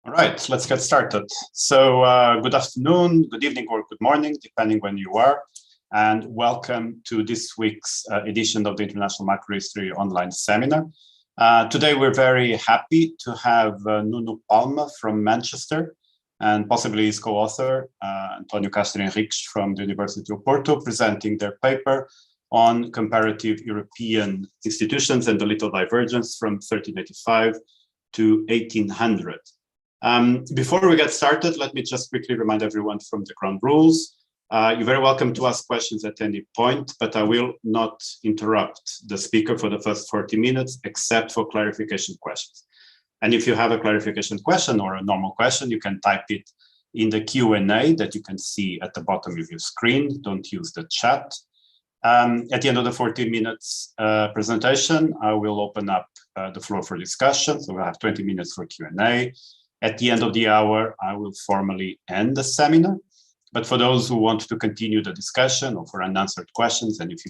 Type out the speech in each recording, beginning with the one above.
All right, let's get started. So good afternoon, good evening, or good morning, depending when you are. And welcome to this week's edition of the International Macrohistory online seminar. Today, we're very happy to have Nuno Palma from Manchester and possibly his co-author, António Castro Henriques from the University of Porto, presenting their paper on comparative European institutions and the little divergence from 1385 to 1800. Before we get started, let me just quickly remind everyone from the ground rules. You're very welcome to ask questions at any point, but I will not interrupt the speaker for the first 40 minutes, except for clarification questions. And if you have a clarification question or a normal question, you can type it in the Q&A that you can see at the bottom of your screen. Don't use the chat. At the end of the 40 minutes presentation, I will open up the floor for discussion. So we'll have 20 minutes for Q&A. At the end of the hour, I will formally end the seminar. But for those who want to continue the discussion or for unanswered questions, and if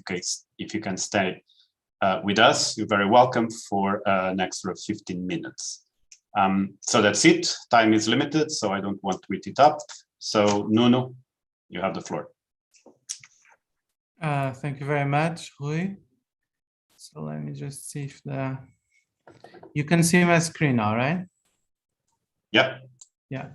you can stay with us, you're very welcome for an extra 15 minutes. So that's it. Time is limited, so I don't want to eat it up. So Nuno, you have the floor. Thank you very much, Rui. So let me just see if you can see my screen now, right? Yeah. Yeah.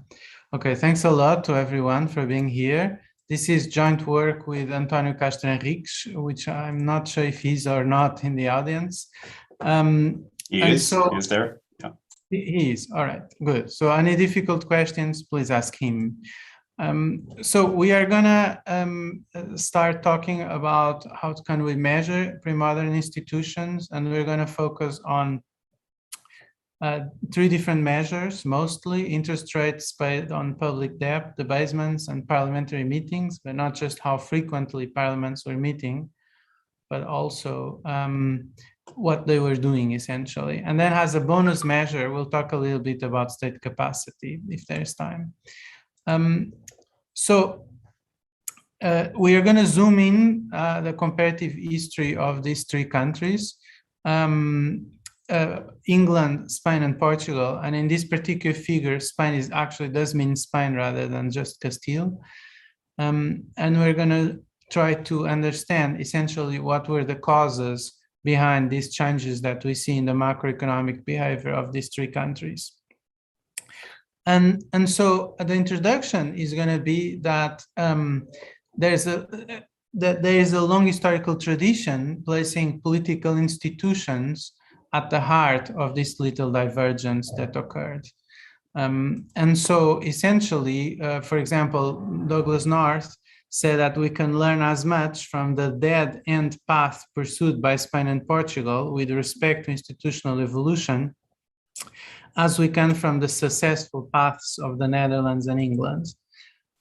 Okay. Thanks a lot to everyone for being here. This is joint work with António Castro Henriques, which I'm not sure if he's or not in the audience. He is there. Yeah. He is. All right. Good. So any difficult questions, please ask him. So we are gonna start talking about how can we measure pre-modern institutions, and we're gonna focus on three different measures, mostly interest rates paid on public debt, debasements, and parliamentary meetings, but not just how frequently parliaments were meeting, but also what they were doing essentially. And then as a bonus measure, we'll talk a little bit about state capacity if there's time. So we are going to zoom in the comparative history of these three countries. England, Spain, and Portugal, and in this particular figure, Spain does mean Spain rather than just Castile. And we're going to try to understand essentially what were the causes behind these changes that we see in the macroeconomic behavior of these three countries. And so the introduction is going to be that there is a long historical tradition placing political institutions at the heart of this little divergence that occurred. And so essentially, for example, Douglas North said that we can learn as much from the dead end path pursued by Spain and Portugal with respect to institutional evolution as we can from the successful paths of the Netherlands and England.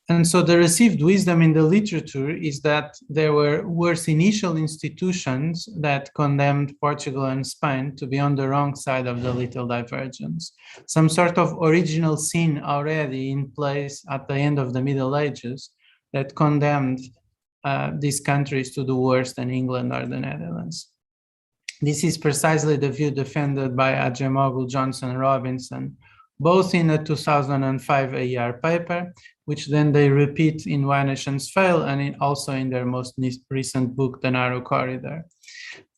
And so the received wisdom in the literature is that there were worse initial institutions that condemned Portugal and Spain to be on the wrong side of the little divergence. Some sort of original sin already in place at the end of the Middle Ages that condemned these countries to do worse than England or the Netherlands. This is precisely the view defended by Ajemoglu, Johnson, and Robinson, both in a 2005 AER paper, which then they repeat in Why Nations Fail, and also in their most recent book, The Narrow Corridor.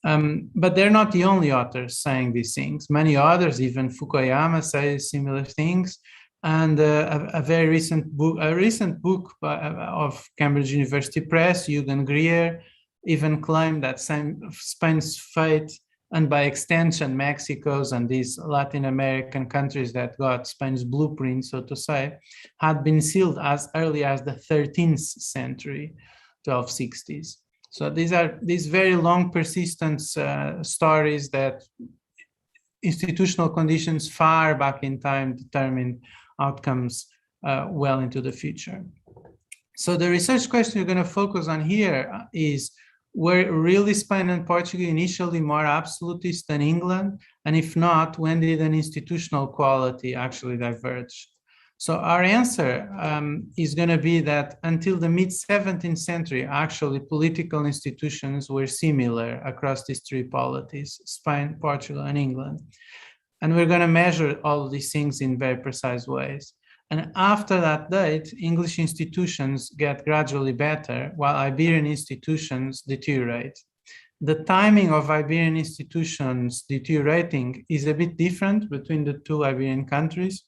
But they're not the only authors saying these things. Many others, even Fukuyama, say similar things. And a recent book of Cambridge University Press, Eugen Grier, even claimed that Spain's fate, and by extension, Mexico's and these Latin American countries that got Spain's blueprint, so to say, had been sealed as early as the 13th century, 1260s. So these are these very long persistent stories that institutional conditions far back in time determined outcomes well into the future. So the research question you're going to focus on here is, were really Spain and Portugal initially more absolutist than England? And if not, when did an institutional quality actually diverge? So our answer is going to be that until the mid-17th century, actually political institutions were similar across these three polities, Spain, Portugal, and England. And we're going to measure all these things in very precise ways. And after that date, English institutions get gradually better, while Iberian institutions deteriorate. The timing of Iberian institutions deteriorating is a bit different between the two Iberian countries,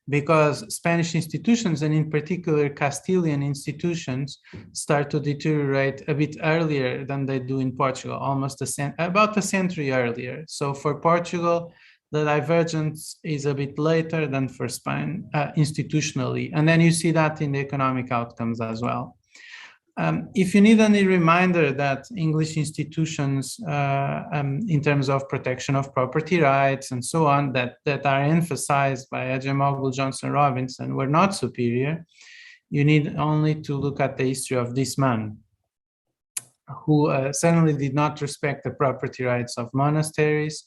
because Spanish institutions, and in particular Castilian institutions, start to deteriorate a bit earlier than they do in Portugal, about a century earlier. So for Portugal, the divergence is a bit later than for Spain institutionally. And then you see that in the economic outcomes as well. If you need any reminder that English institutions, in terms of protection of property rights and so on, that are emphasized by Ajemoglu, Johnson Robinson, were not superior, you need only to look at the history of this man, who certainly did not respect the property rights of monasteries.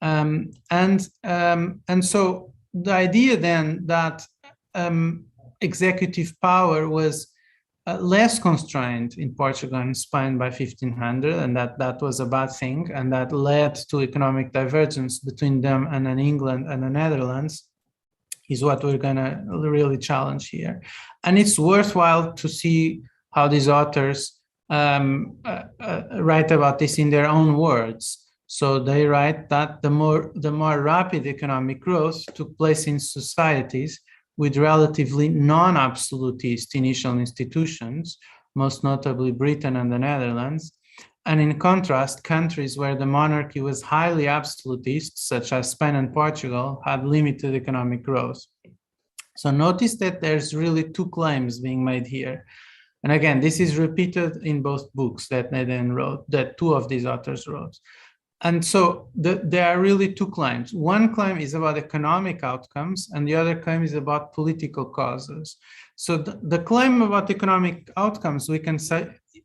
And so the idea then that executive power was less constrained in Portugal and Spain by 1500, and that was a bad thing, and that led to economic divergence between them and in England and the Netherlands, is what we're going to really challenge here. And it's worthwhile to see how these authors write about this in their own words. So they write that the more rapid economic growth took place in societies with relatively non-absolutist initial institutions, most notably Britain and the Netherlands, and in contrast, countries where the monarchy was highly absolutist, such as Spain and Portugal, had limited economic growth. So notice that there's really two claims being made here. And again, this is repeated in both books that they then wrote, that two of these authors wrote. And so there are really two claims. One claim is about economic outcomes, and the other claim is about political causes. So the claim about economic outcomes, we can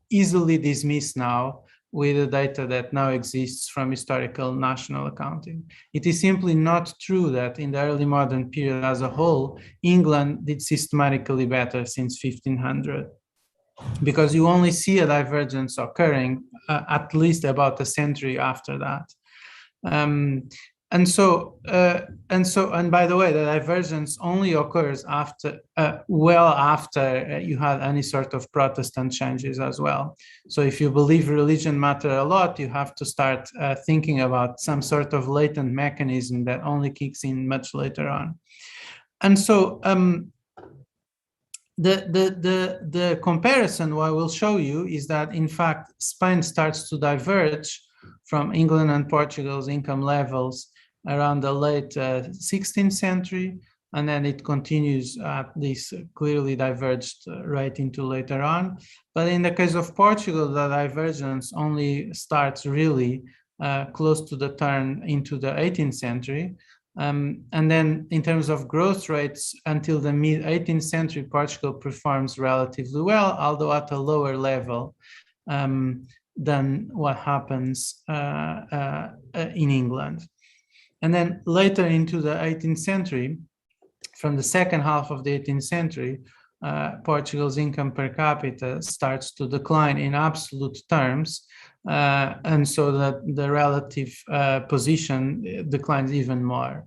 easily dismiss now with the data that now exists from historical national accounting. It is simply not true that in the early modern period as a whole, England did systematically better since 1500. Because you only see a divergence occurring at least about a century after that. And by the way, the divergence only occurs after, well after you had any sort of Protestant changes as well. So if you believe religion matters a lot, you have to start thinking about some sort of latent mechanism that only kicks in much later on. And so, the comparison what I will show you is that, in fact, Spain starts to diverge from England and Portugal's income levels around the late 16th century, and then it continues at this clearly diverged rate into later on. But in the case of Portugal, the divergence only starts really close to the turn into the 18th century. And then in terms of growth rates, until the mid-18th century, Portugal performs relatively well, although at a lower level than what happens in England. And then later into the 18th century, from the second half of the 18th century, Portugal's income per capita starts to decline in absolute terms, and so that the relative position declines even more.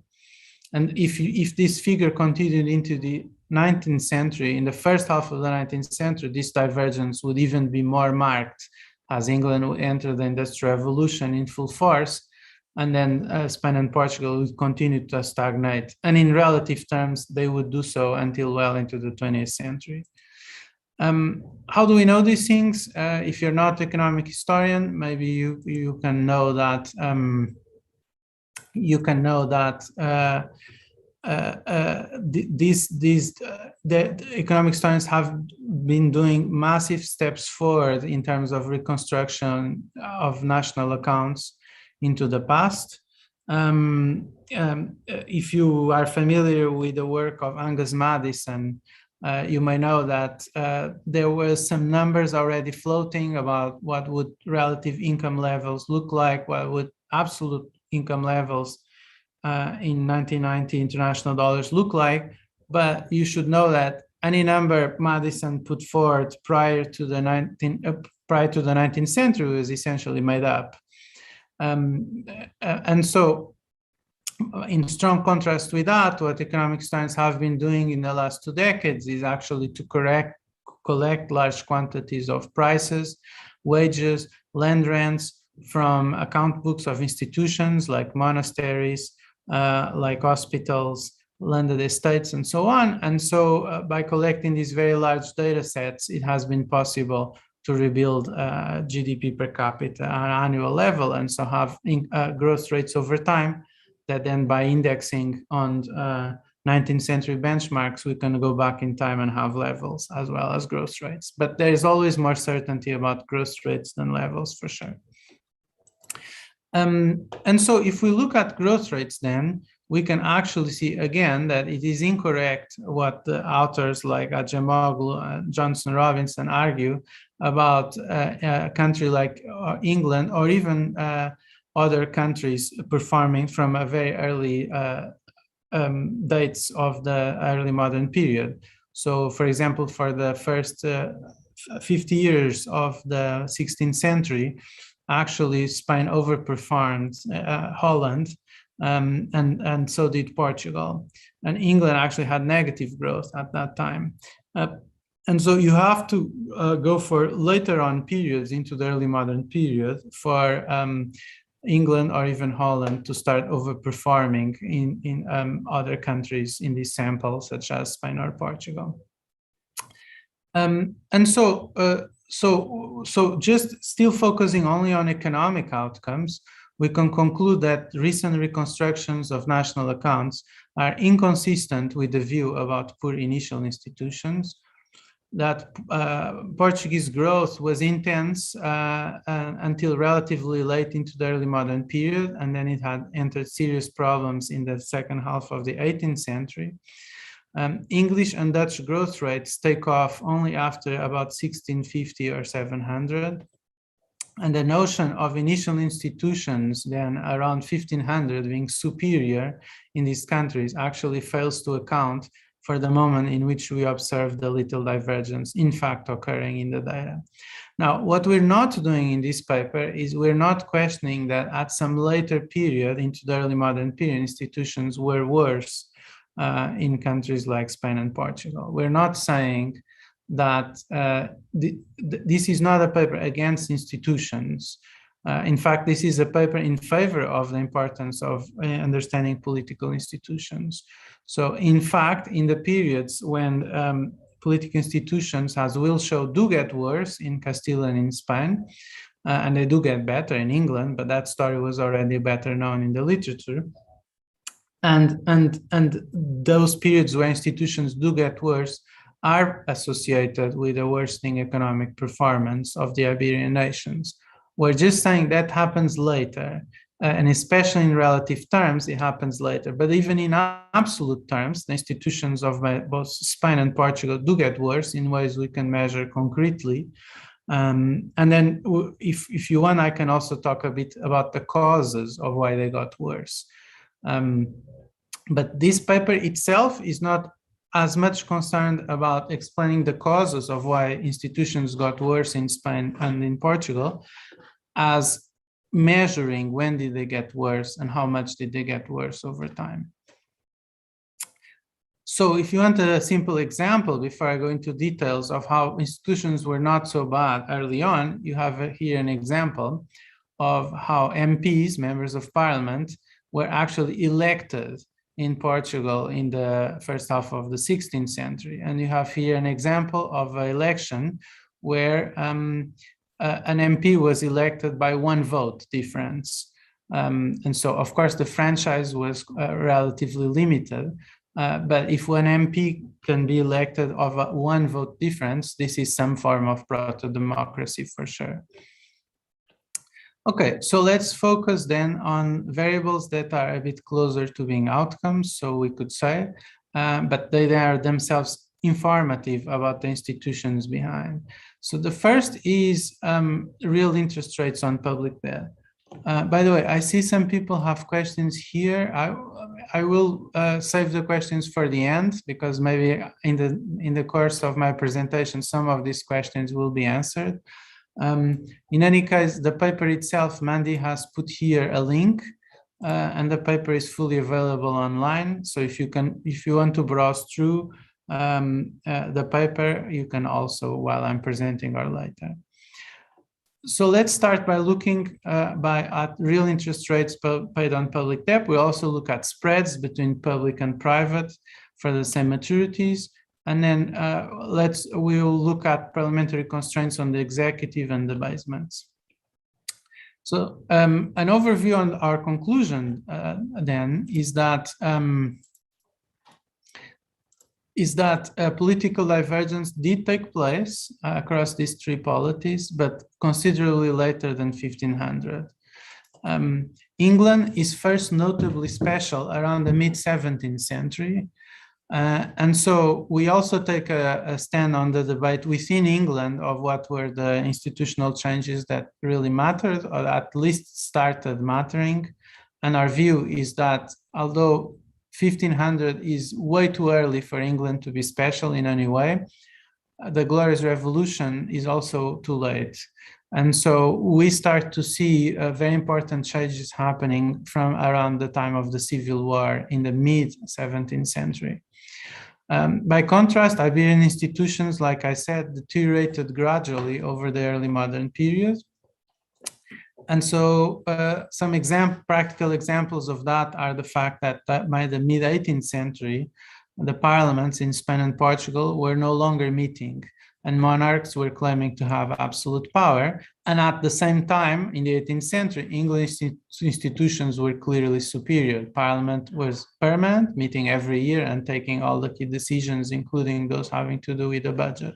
And if this figure continued into the 19th century, in the first half of the 19th century, this divergence would even be more marked, as England would enter the Industrial Revolution in full force, and then Spain and Portugal would continue to stagnate. And in relative terms, they would do so until well into the 20th century. How do we know these things? If you're not an economic historian, maybe you can know that the economic historians have been doing massive steps forward in terms of reconstruction of national accounts into the past. If you are familiar with the work of Angus Maddison, you may know that there were some numbers already floating about what would relative income levels look like, what would absolute income levels in 1990 international dollars look like. But you should know that any number Maddison put forward prior to the 19th century was essentially made up. And so in strong contrast with that, what economic students have been doing in the last 2 decades is actually to collect large quantities of prices, wages, land rents from account books of institutions like monasteries, like hospitals, landed estates, and so on. And so by collecting these very large data sets, it has been possible to rebuild GDP per capita on an annual level, and so have growth rates over time that then by indexing on 19th century benchmarks, we can go back in time and have levels as well as growth rates. But there is always more certainty about growth rates than levels, for sure. And so if we look at growth rates, then we can actually see again that it is incorrect what the authors like Acemoglu, Johnson Robinson argue about a country like England or even other countries performing from a very early dates of the early modern period. So for example, for the first 50 years of the 16th century, actually Spain overperformed Holland, and so did Portugal. And England actually had negative growth at that time. And so you have to go for later on periods into the early modern period for England or even Holland to start overperforming in other countries in this sample, such as Spain or Portugal. And so just still focusing only on economic outcomes, we can conclude that recent reconstructions of national accounts are inconsistent with the view about poor initial institutions, that Portuguese growth was intense until relatively late into the early modern period, and then it had entered serious problems in the second half of the 18th century. English and Dutch growth rates take off only after about 1650 or 700. And the notion of initial institutions then around 1500 being superior in these countries actually fails to account for the moment in which we observe the little divergence in fact occurring in the data. Now, what we're not doing in this paper is we're not questioning that at some later period into the early modern period, institutions were worse in countries like Spain and Portugal. We're not saying that this is not a paper against institutions. In fact, this is a paper in favor of the importance of understanding political institutions. So in fact, in the periods when political institutions, as we'll show, do get worse in Castile and in Spain, and they do get better in England, but that story was already better known in the literature. And those periods where institutions do get worse are associated with a worsening economic performance of the Iberian nations. We're just saying that happens later, and especially in relative terms, it happens later. But even in absolute terms, the institutions of both Spain and Portugal do get worse in ways we can measure concretely. And then if you want, I can also talk a bit about the causes of why they got worse. But this paper itself is not as much concerned about explaining the causes of why institutions got worse in Spain and in Portugal as measuring when did they get worse and how much did they get worse over time. So if you want a simple example before I go into details of how institutions were not so bad early on, you have here an example of how MPs, members of parliament, were actually elected in Portugal in the first half of the 16th century. And you have here an example of an election where an MP was elected by 1 vote difference. And so, of course, the franchise was relatively limited. But if one MP can be elected of a 1 vote difference, this is some form of proto-democracy for sure. Okay, so let's focus then on variables that are a bit closer to being outcomes, so we could say, but they are themselves informative about the institutions behind. So the first is real interest rates on public debt. By the way, I see some people have questions here. I will save the questions for the end because maybe in the course of my presentation, some of these questions will be answered. In any case, the paper itself, Mandy has put here a link and the paper is fully available online. So if you want to browse through the paper, you can also, while I'm presenting or later. So let's start by looking at real interest rates paid on public debt. We also look at spreads between public and private for the same maturities. And then we'll look at parliamentary constraints on the executive and the basements. So an overview on our conclusion then is that political divergence did take place across these three polities, but considerably later than 1500. England is first notably special around the mid-17th century. And so we also take a stand on the debate within England of what were the institutional changes that really mattered, or at least started mattering. And our view is that although 1500 is way too early for England to be special in any way, the Glorious Revolution is also too late. And so we start to see very important changes happening from around the time of the Civil War in the mid-17th century. By contrast, Iberian institutions, like I said, deteriorated gradually over the early modern period. And so some practical examples of that are the fact that by the mid-18th century, the parliaments in Spain and Portugal were no longer meeting, and monarchs were claiming to have absolute power. And at the same time, in the 18th century, English institutions were clearly superior. Parliament was permanent, meeting every year and taking all the key decisions, including those having to do with the budget.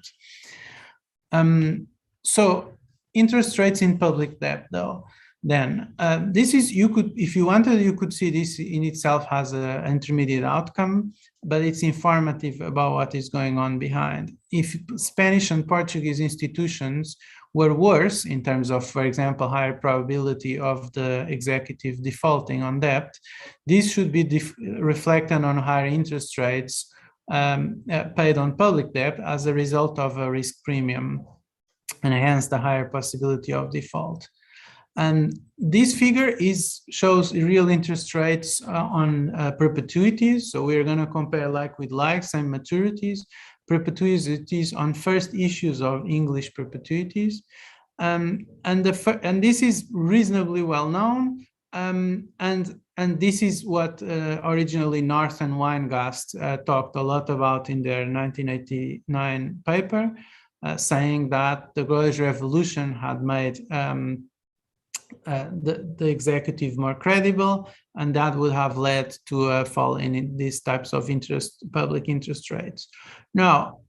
So interest rates in public debt, though, then this is, if you wanted, you could see this in itself has an intermediate outcome, but it's informative about what is going on behind. If Spanish and Portuguese institutions were worse in terms of, for example, higher probability of the executive defaulting on debt, this should be reflected on higher interest rates paid on public debt as a result of a risk premium, and hence the higher possibility of default. And this figure shows real interest rates on perpetuities. So we're going to compare like with like, same maturities, perpetuities on first issues of English perpetuities. And this is reasonably well known. And this is what originally North and Weingast talked a lot about in their 1989 paper, saying that the Glorious Revolution had made the executive more credible, and that would have led to a fall in these types of public interest rates. Now,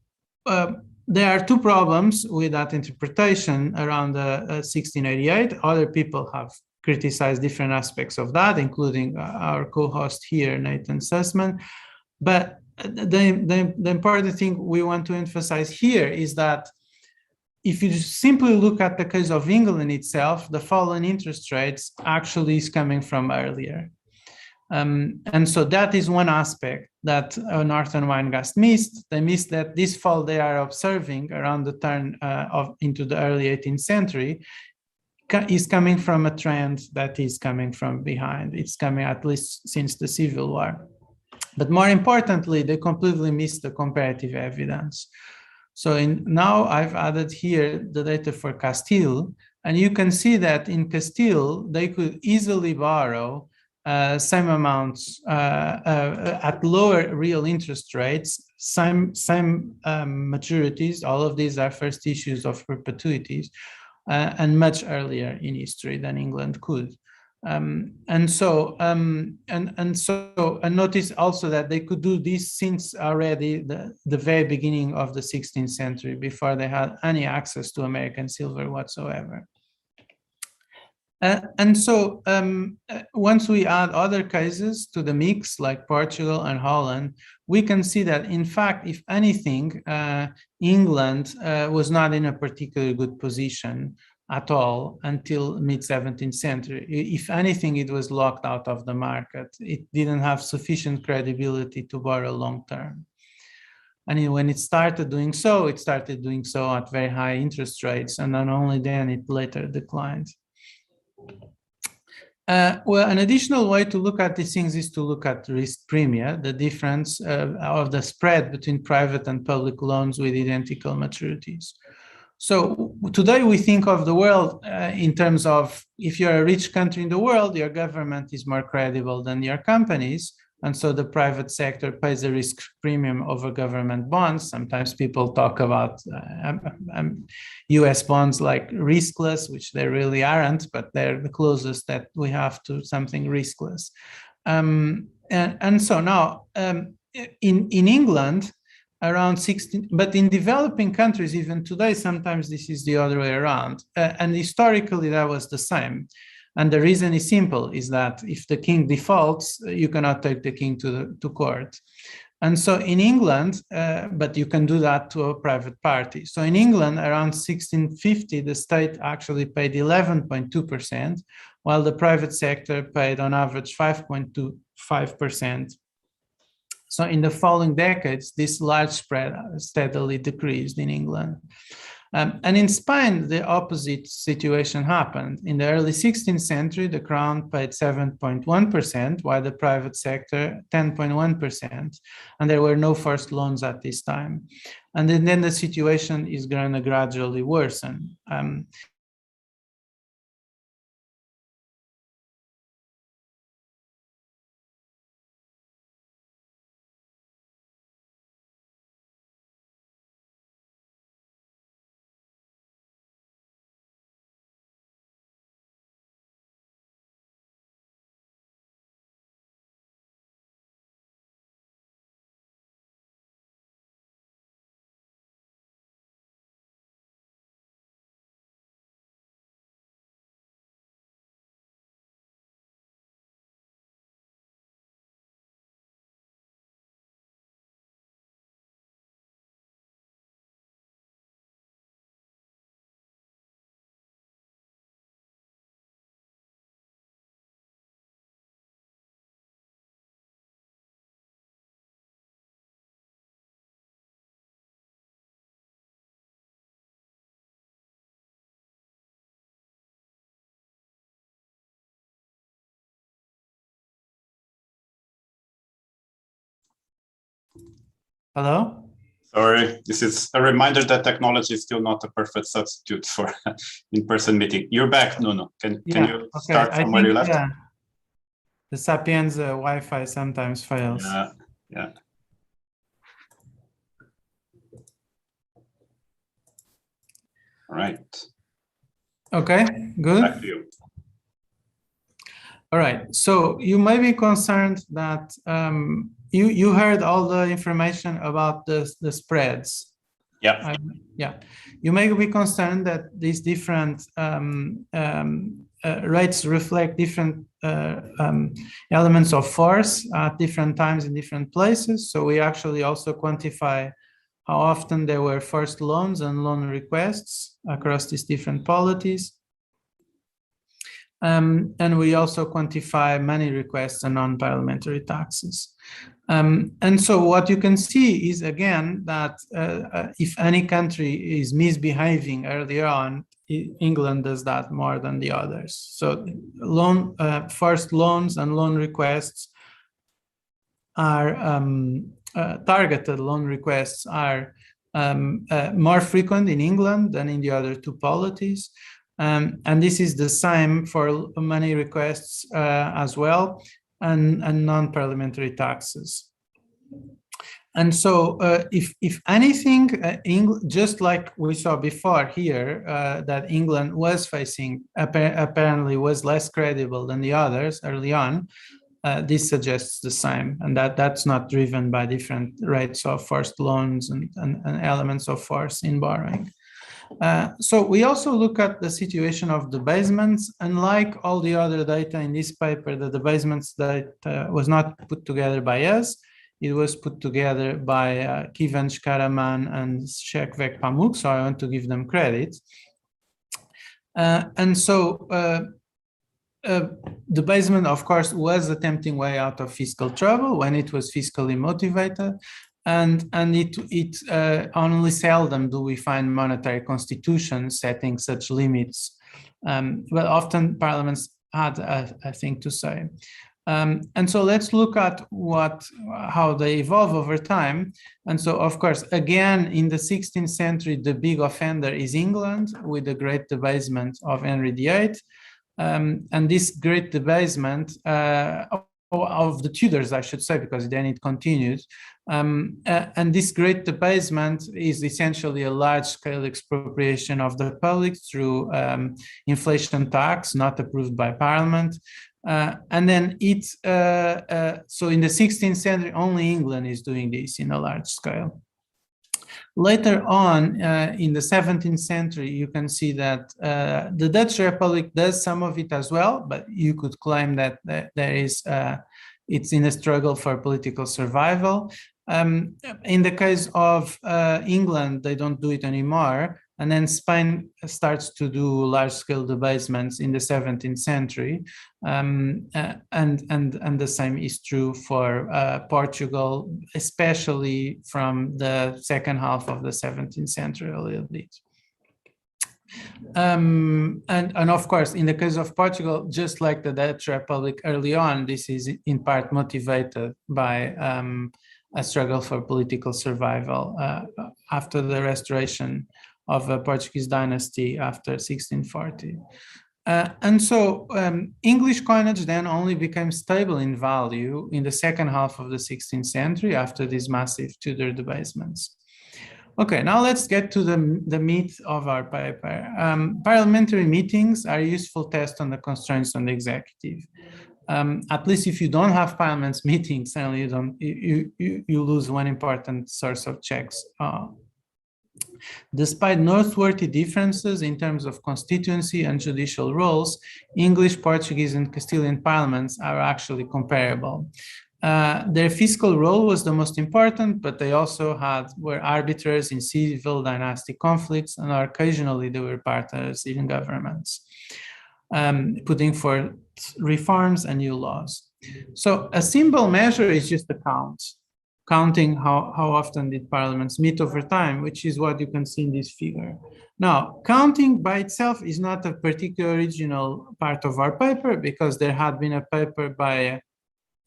there are two problems with that interpretation around 1688. Other people have criticized different aspects of that, including our co-host here, Nathan Sussman. But the important thing we want to emphasize here is that if you simply look at the case of England itself, the fall in interest rates actually is coming from earlier. And so that is one aspect that North and Weingast missed. They missed that this fall they are observing around the turn into the early 18th century is coming from a trend that is coming from behind. It's coming at least since the Civil War. But more importantly, they completely missed the comparative evidence. So now I've added here the data for Castile, and you can see that in Castile, they could easily borrow same amounts at lower real interest rates, same maturities. All of these are first issues of perpetuities, and much earlier in history than England could. And notice also that they could do this since already the very beginning of the 16th century, before they had any access to American silver whatsoever. Once we add other cases to the mix, like Portugal and Holland, we can see that, in fact, if anything, England was not in a particularly good position at all until mid-17th century. If anything, it was locked out of the market. It didn't have sufficient credibility to borrow long-term. And when it started doing so at very high interest rates, and then only then it later declined. Well, an additional way to look at these things is to look at risk premia, the difference of the spread between private and public loans with identical maturities. So today we think of the world in terms of, if you're a rich country in the world, your government is more credible than your companies. And so the private sector pays a risk premium over government bonds. Sometimes people talk about US bonds like riskless, which they really aren't, but they're the closest that we have to something riskless. And so now in England, around 16, but in developing countries, even today, sometimes this is the other way around. And historically, that was the same. And the reason is simple, is that if the king defaults, you cannot take the king to court. And so in England, but you can do that to a private party. So in England, around 1650, the state actually paid 11.2%, while the private sector paid on average 5.25%. So in the following decades, this large spread steadily decreased in England. And in Spain, the opposite situation happened. In the early 16th century, the crown paid 7.1%, while the private sector 10.1%. And there were no first loans at this time. And then the situation is going to gradually worsen. Hello? Sorry, this is a reminder that technology is still not a perfect substitute for in-person meeting. You're back, Nuno. Can you start from where you left? Yeah. The Sapienza Wi-Fi sometimes fails. Yeah. All right. Okay, good. Back to you. All right. So you may be concerned that you heard all the information about the spreads. Yeah. Yeah. You may be concerned that these different rates reflect different elements of force at different times in different places. So we actually also quantify how often there were first loans and loan requests across these different polities. And we also quantify money requests and non-parliamentary taxes. And so what you can see is, again, that if any country is misbehaving earlier on, England does that more than the others. So first loans and loan requests are targeted loan requests are more frequent in England than in the other two polities. And this is the same for money requests as well, and non-parliamentary taxes. And so if anything, just like we saw before here, that England was facing, apparently was less credible than the others early on, this suggests the same, and that's not driven by different rates of first loans and elements of force in borrowing. So we also look at the situation of debasements. Unlike all the other data in this paper, the debasements data was not put together by us. It was put together by Kivanch Karaman and Shekvek Pamuk, so I want to give them credit. And so debasement, of course, was a tempting way out of fiscal trouble when it was fiscally motivated. And it only seldom do we find monetary constitutions setting such limits. But often parliaments had a thing to say. And so let's look at how they evolve over time. And so, of course, again, in the 16th century, the big offender is England with the great debasement of Henry VIII. And this great debasement of the Tudors, I should say, because then it continued. And this great debasement is essentially a large-scale expropriation of the public through inflation tax, not approved by Parliament. And then so in the 16th century, only England is doing this in a large scale. Later on, in the 17th century, you can see that the Dutch Republic does some of it as well, but you could claim that it's in a struggle for political survival. In the case of England, they don't do it anymore. And then Spain starts to do large-scale debasements in the 17th century. And the same is true for Portugal, especially from the second half of the 17th century a little bit. And of course, in the case of Portugal, just like the Dutch Republic early on, this is in part motivated by a struggle for political survival after the restoration of a Portuguese dynasty after 1640. And so English coinage then only became stable in value in the second half of the 16th century after these massive Tudor debasements. Okay, now let's get to the meat of our paper. Parliamentary meetings are a useful test on the constraints on the executive. At least if you don't have parliament's meetings, suddenly you lose one important source of checks. Despite noteworthy differences in terms of constituency and judicial roles, English, Portuguese, and Castilian parliaments are actually comparable. Their fiscal role was the most important, but they also were arbiters in civil dynastic conflicts, and occasionally they were partners in governments, putting forth reforms and new laws. So a simple measure is just the count. Counting how often did parliaments meet over time, which is what you can see in this figure. Now, counting by itself is not a particular original part of our paper, because there had been a paper by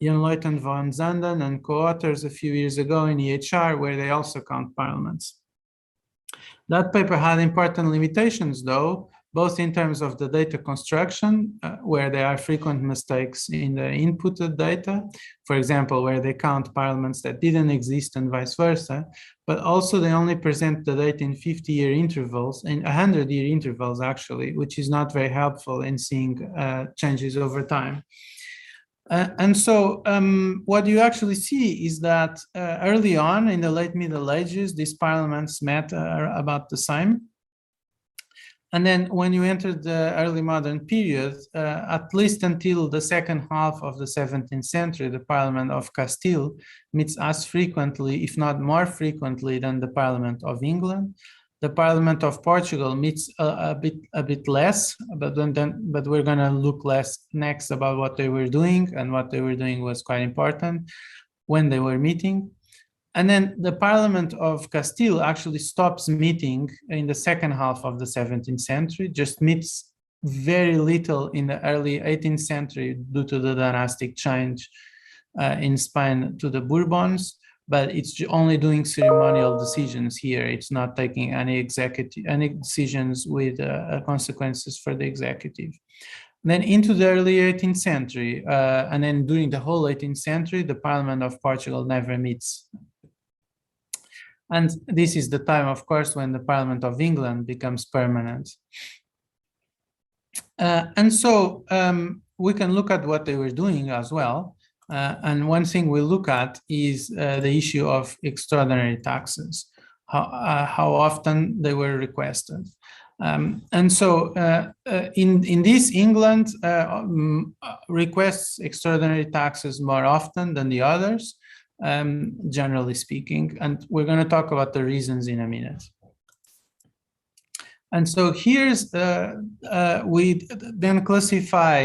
Jan Leuten van Zanden and co-authors a few years ago in EHR, where they also count parliaments. That paper had important limitations, though, both in terms of the data construction, where there are frequent mistakes in the inputted data, for example, where they count parliaments that didn't exist and vice versa, but also they only present the data in 50-year intervals, in 100-year intervals, actually, which is not very helpful in seeing changes over time. And so what you actually see is that early on in the late Middle Ages, these parliaments met about the same. And then when you enter the early modern period, at least until the second half of the 17th century, the Parliament of Castile meets as frequently, if not more frequently, than the Parliament of England. The Parliament of Portugal meets a bit less, but we're going to look next about what they were doing, and what they were doing was quite important when they were meeting. And then the Parliament of Castile actually stops meeting in the second half of the 17th century, just meets very little in the early 18th century due to the dynastic change in Spain to the Bourbons, but it's only doing ceremonial decisions here. It's not taking any decisions with consequences for the executive. Then into the early 18th century, and then during the whole 18th century, the Parliament of Portugal never meets. And this is the time, of course, when the Parliament of England becomes permanent. And so we can look at what they were doing as well. And one thing we look at is the issue of extraordinary taxes, how often they were requested. And so in this, England requests extraordinary taxes more often than the others, generally speaking, and we're going to talk about the reasons in a minute. And so here's, we then classify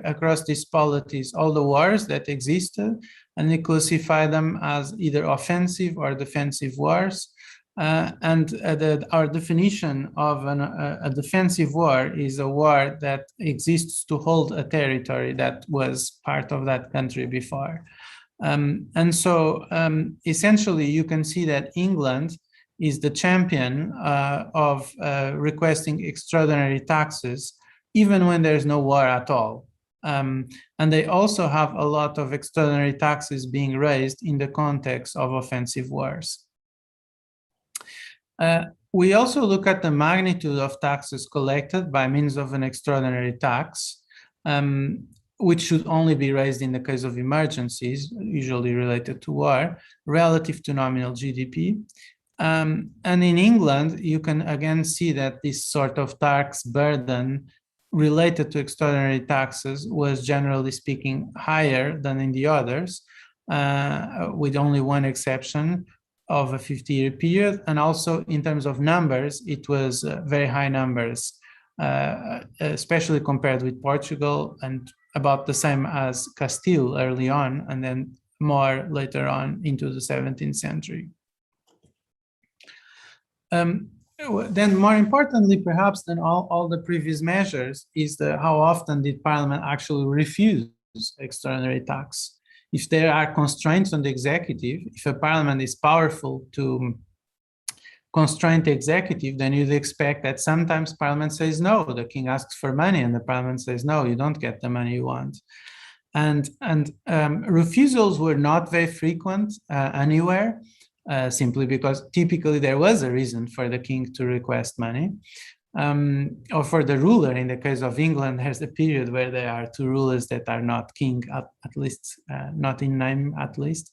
across these polities all the wars that existed, and we classify them as either offensive or defensive wars. Our definition of a defensive war is a war that exists to hold a territory that was part of that country before. Essentially, you can see that England is the champion of requesting extraordinary taxes, even when there's no war at all. And they also have a lot of extraordinary taxes being raised in the context of offensive wars. We also look at the magnitude of taxes collected by means of an extraordinary tax, which should only be raised in the case of emergencies, usually related to war, relative to nominal GDP. And in England, you can again see that this sort of tax burden related to extraordinary taxes was, generally speaking, higher than in the others, with only one exception of a 50-year period. And also in terms of numbers, it was very high numbers, especially compared with Portugal, and about the same as Castile early on, and then more later on into the 17th century. Then more importantly, perhaps than all the previous measures, is how often did Parliament actually refuse extraordinary tax? If there are constraints on the executive, if a Parliament is powerful to constrain the executive, then you'd expect that sometimes Parliament says no. The king asks for money and the Parliament says no, you don't get the money you want. And refusals were not very frequent anywhere, simply because typically there was a reason for the king to request money, or for the ruler. In the case of England, there's a period where there are two rulers that are not king, at least not in name, at least.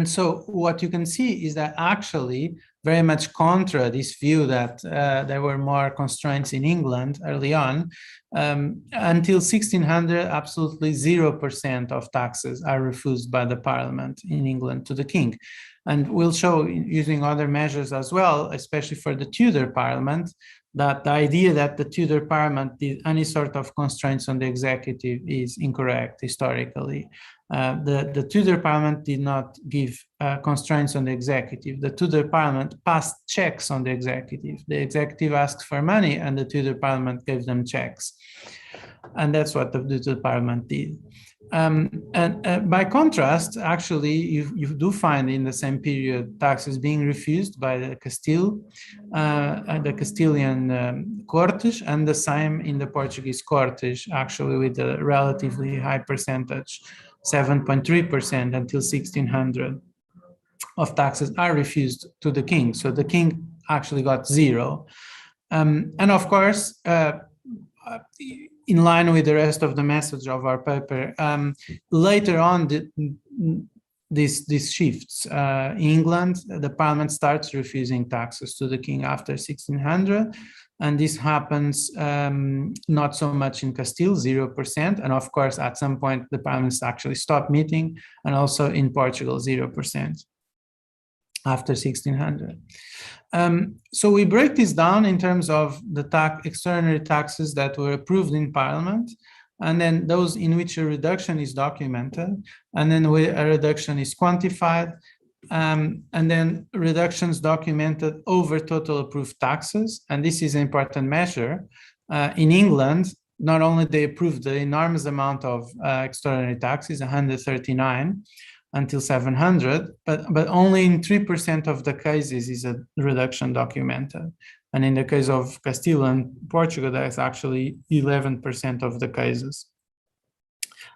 So what you can see is that actually very much contra this view that there were more constraints in England early on, until 1600, absolutely 0% of taxes are refused by the Parliament in England to the king. And we'll show using other measures as well, especially for the Tudor Parliament, that the idea that the Tudor Parliament did any sort of constraints on the executive is incorrect historically. The Tudor Parliament did not give constraints on the executive. The Tudor Parliament passed checks on the executive. The executive asked for money and the Tudor Parliament gave them checks. And that's what the Tudor Parliament did. By contrast, actually, you do find in the same period taxes being refused by the Castilian Cortes, and the same in the Portuguese Cortes, actually with a relatively high percentage, 7.3% until 1600 of taxes are refused to the king. So the king actually got zero. And of course, in line with the rest of the message of our paper, later on, this shifts. England, the Parliament starts refusing taxes to the king after 1600, and this happens not so much in Castile, 0%, and of course, at some point, the Parliaments actually stop meeting, and also in Portugal, 0%. After 1600. So we break this down in terms of the extraordinary taxes that were approved in Parliament, and then those in which a reduction is documented, and then where a reduction is quantified, and then reductions documented over total approved taxes. And this is an important measure. In England, not only they approved the enormous amount of extraordinary taxes, 139, until 700, but only in 3% of the cases is a reduction documented. And in the case of Castile and Portugal, that's actually 11% of the cases.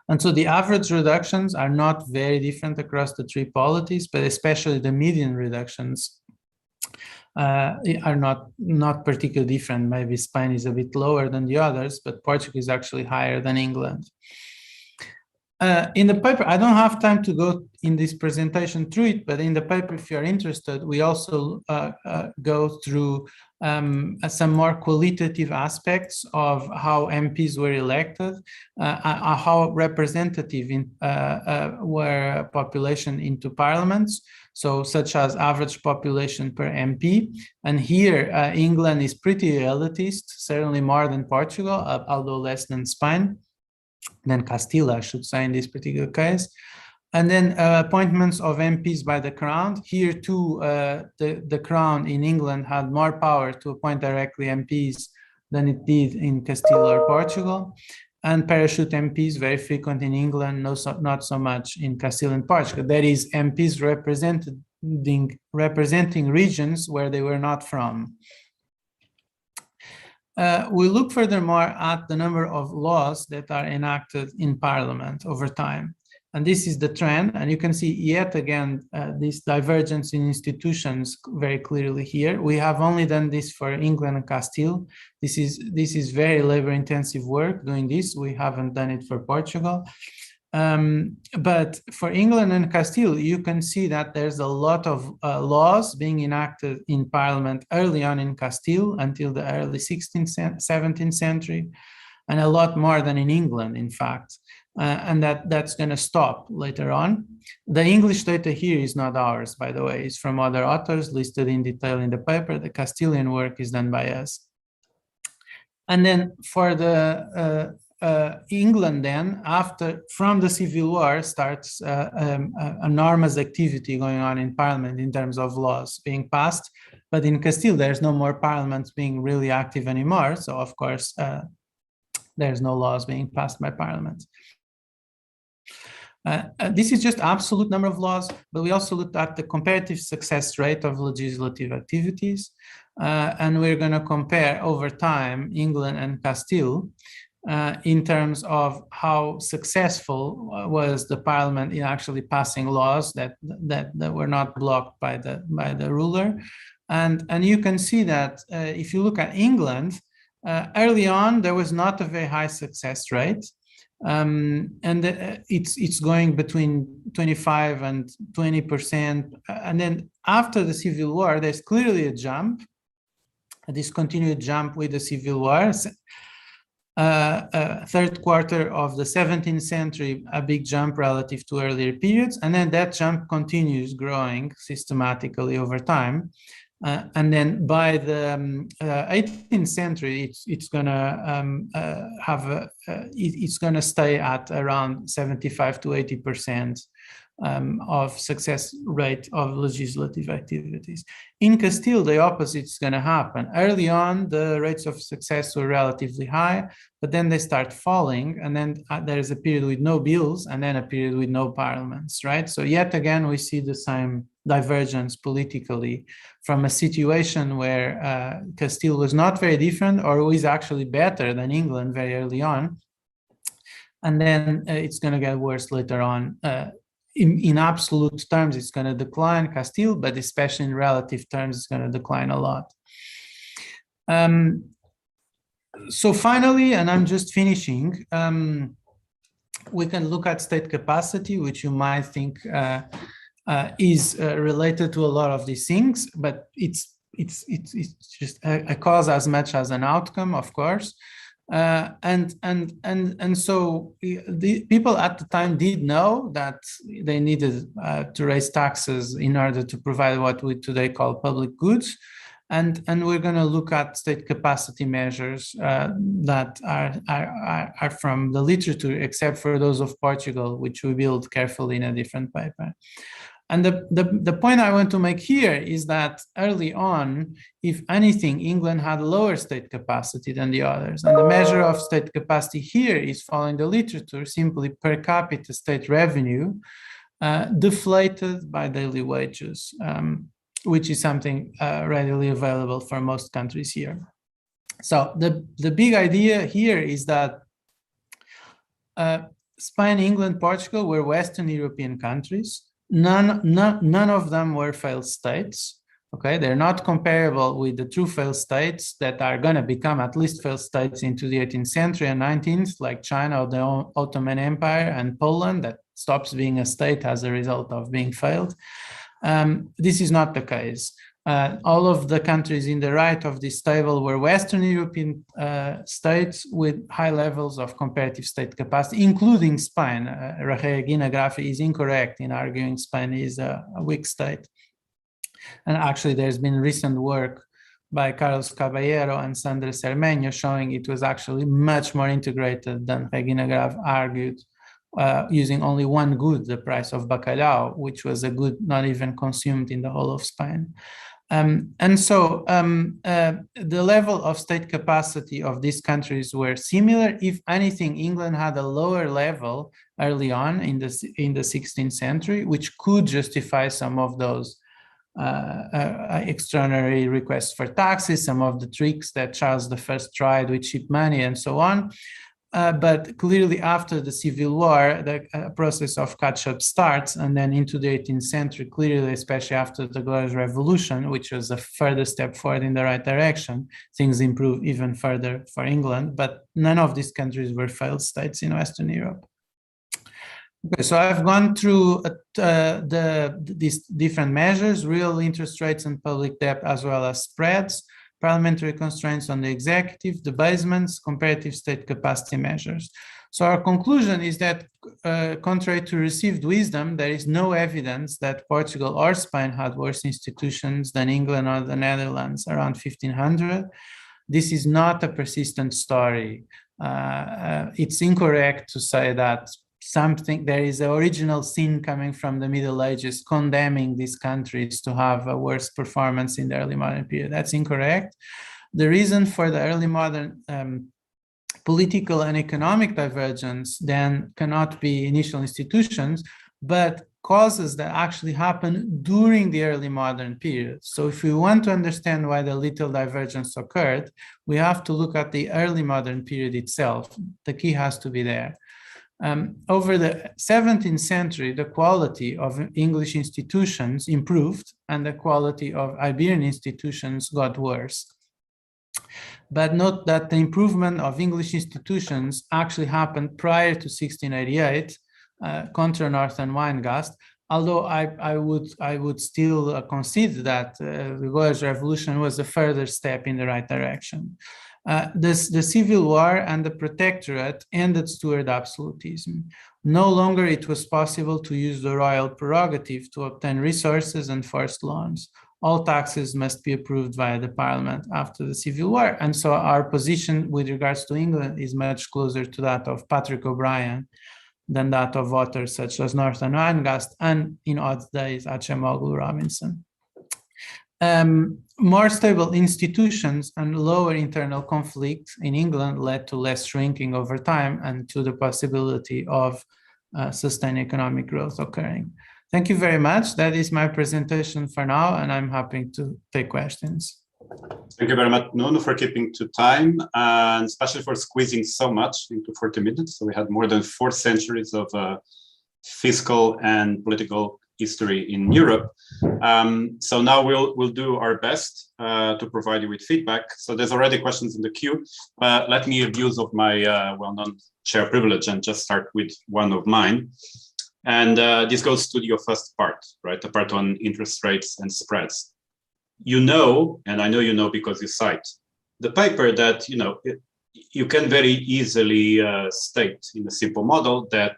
And so the average reductions are not very different across the three polities, but especially the median reductions are not particularly different. Maybe Spain is a bit lower than the others, but Portugal is actually higher than England. In the paper, I don't have time to go in this presentation through it, but in the paper, if you're interested, we also go through some more qualitative aspects of how MPs were elected, how representative were population into parliaments, so such as average population per MP. And here, England is pretty elitist, certainly more than Portugal, although less than Spain. Than Castile, I should say, in this particular case. And then appointments of MPs by the Crown. Here too, the Crown in England had more power to appoint directly MPs than it did in Castile or Portugal. And parachute MPs, very frequent in England, not so much in Castile and Portugal. That is, MPs representing regions where they were not from. We look furthermore at the number of laws that are enacted in Parliament over time. And this is the trend. And you can see yet again, this divergence in institutions very clearly here. We have only done this for England and Castile. This is very labor intensive work doing this. We haven't done it for Portugal. But for England and Castile, you can see that there's a lot of laws being enacted in Parliament early on in Castile until the early 16th, 17th century, and a lot more than in England, in fact. And that's going to stop later on. The English data here is not ours, by the way. It's from other authors listed in detail in the paper. The Castilian work is done by us. And then for the England, then from the Civil War starts enormous activity going on in Parliament in terms of laws being passed. But in Castile, there's no more parliaments being really active anymore. So of course, there's no laws being passed by Parliament. This is just absolute number of laws, but we also looked at the comparative success rate of legislative activities. And we're going to compare over time England and Castile in terms of how successful was the Parliament in actually passing laws that were not blocked by the ruler. And you can see that if you look at England, early on, there was not a very high success rate. It's going between 25 and 20%. And then after the Civil War, there's clearly a jump, a discontinued jump with the Civil War. Third quarter of the 17th century, a big jump relative to earlier periods. And then that jump continues growing systematically over time. And then by the 18th century, it's gonna it's gonna stay at around 75 to 80% of success rate of legislative activities. In Castile, the opposite is going to happen. Early on, the rates of success were relatively high, but then they start falling, and then there's a period with no bills, and then a period with no parliaments, right? So yet again, we see the same divergence politically from a situation where Castile was not very different or was actually better than England very early on. And then it's going to get worse later on. In absolute terms, it's going to decline, Castile, but especially in relative terms, it's going to decline a lot. So finally, and I'm just finishing, we can look at state capacity, which you might think is related to a lot of these things, but it's just a cause as much as an outcome, of course. And so the people at the time did know that they needed to raise taxes in order to provide what we today call public goods. And we're going to look at state capacity measures that are from the literature, except for those of Portugal, which we build carefully in a different paper. And the point I want to make here is that early on, if anything, England had lower state capacity than the others. And the measure of state capacity here is, following the literature, simply per capita state revenue deflated by daily wages, which is something readily available for most countries here. So the big idea here is that Spain, England, Portugal were Western European countries. None of them were failed states. Okay, they're not comparable with the true failed states that are going to become at least failed states into the 18th century and 19th, like China or the Ottoman Empire and Poland, that stops being a state as a result of being failed. This is not the case. All of the countries in the right of this table were Western European states with high levels of comparative state capacity, including Spain. Regina Graffi is incorrect in arguing Spain is a weak state. And actually, there's been recent work by Carlos Caballero and Sandra Cermeño showing it was actually much more integrated than Regina Graf argued using only one good, the price of bacalhau, which was a good not even consumed in the whole of Spain. The level of state capacity of these countries were similar. If anything, England had a lower level early on in the 16th century, which could justify some of those extraordinary requests for taxes, some of the tricks that Charles I tried with cheap money and so on. But clearly after the Civil War, the process of catch-up starts, and then into the 18th century, clearly, especially after the Glorious Revolution, which was a further step forward in the right direction, things improve even further for England, but none of these countries were failed states in Western Europe. Okay, so I've gone through these different measures: real interest rates and public debt, as well as spreads, parliamentary constraints on the executive, debasements, comparative state capacity measures. So our conclusion is that, contrary to received wisdom, there is no evidence that Portugal or Spain had worse institutions than England or the Netherlands around 1500. This is not a persistent story. It's incorrect to say that there is an original sin coming from the Middle Ages condemning these countries to have a worse performance in the early modern period. That's incorrect. The reason for the early modern political and economic divergence then cannot be initial institutions, but causes that actually happen during the early modern period. So if we want to understand why the little divergence occurred, we have to look at the early modern period itself. The key has to be there. Over the 17th century, the quality of English institutions improved and the quality of Iberian institutions got worse. But note that the improvement of English institutions actually happened prior to 1688, contra North and Weingast, although I would still concede that the Glorious Revolution was a further step in the right direction. The Civil War and the Protectorate ended Stuart absolutism. No longer it was possible to use the royal prerogative to obtain resources and forced loans. All taxes must be approved via the Parliament after the Civil War. And so our position with regards to England is much closer to that of Patrick O'Brien than that of authors such as Norton Weingast and, in odd days, Acemoglu Robinson. More stable institutions and lower internal conflict in England led to less shrinking over time and to the possibility of sustained economic growth occurring. Thank you very much. That is my presentation for now, and I'm happy to take questions. Thank you very much, Nuno, for keeping to time, and especially for squeezing so much into 40 minutes. So we had more than 4 centuries of fiscal and political history in Europe. So now we'll do our best to provide you with feedback. So there's already questions in the queue, but let me abuse of my well-known chair privilege and just start with one of mine. And this goes to your first part, right? The part on interest rates and spreads. You know, and I know you know because you cite the paper that, you can very easily state in a simple model that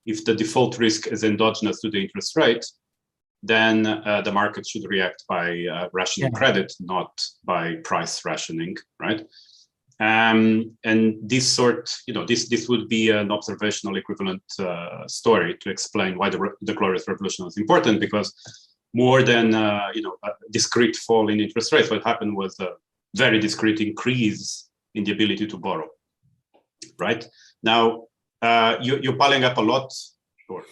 if the default risk is endogenous to the interest rate, then the market should react by rationing credit, not by price rationing, right? And this this would be an observational equivalent story to explain why the Glorious Revolution was important, because more than a discrete fall in interest rates, what happened was a very discrete increase in the ability to borrow, right? Now, you're piling up a lot, or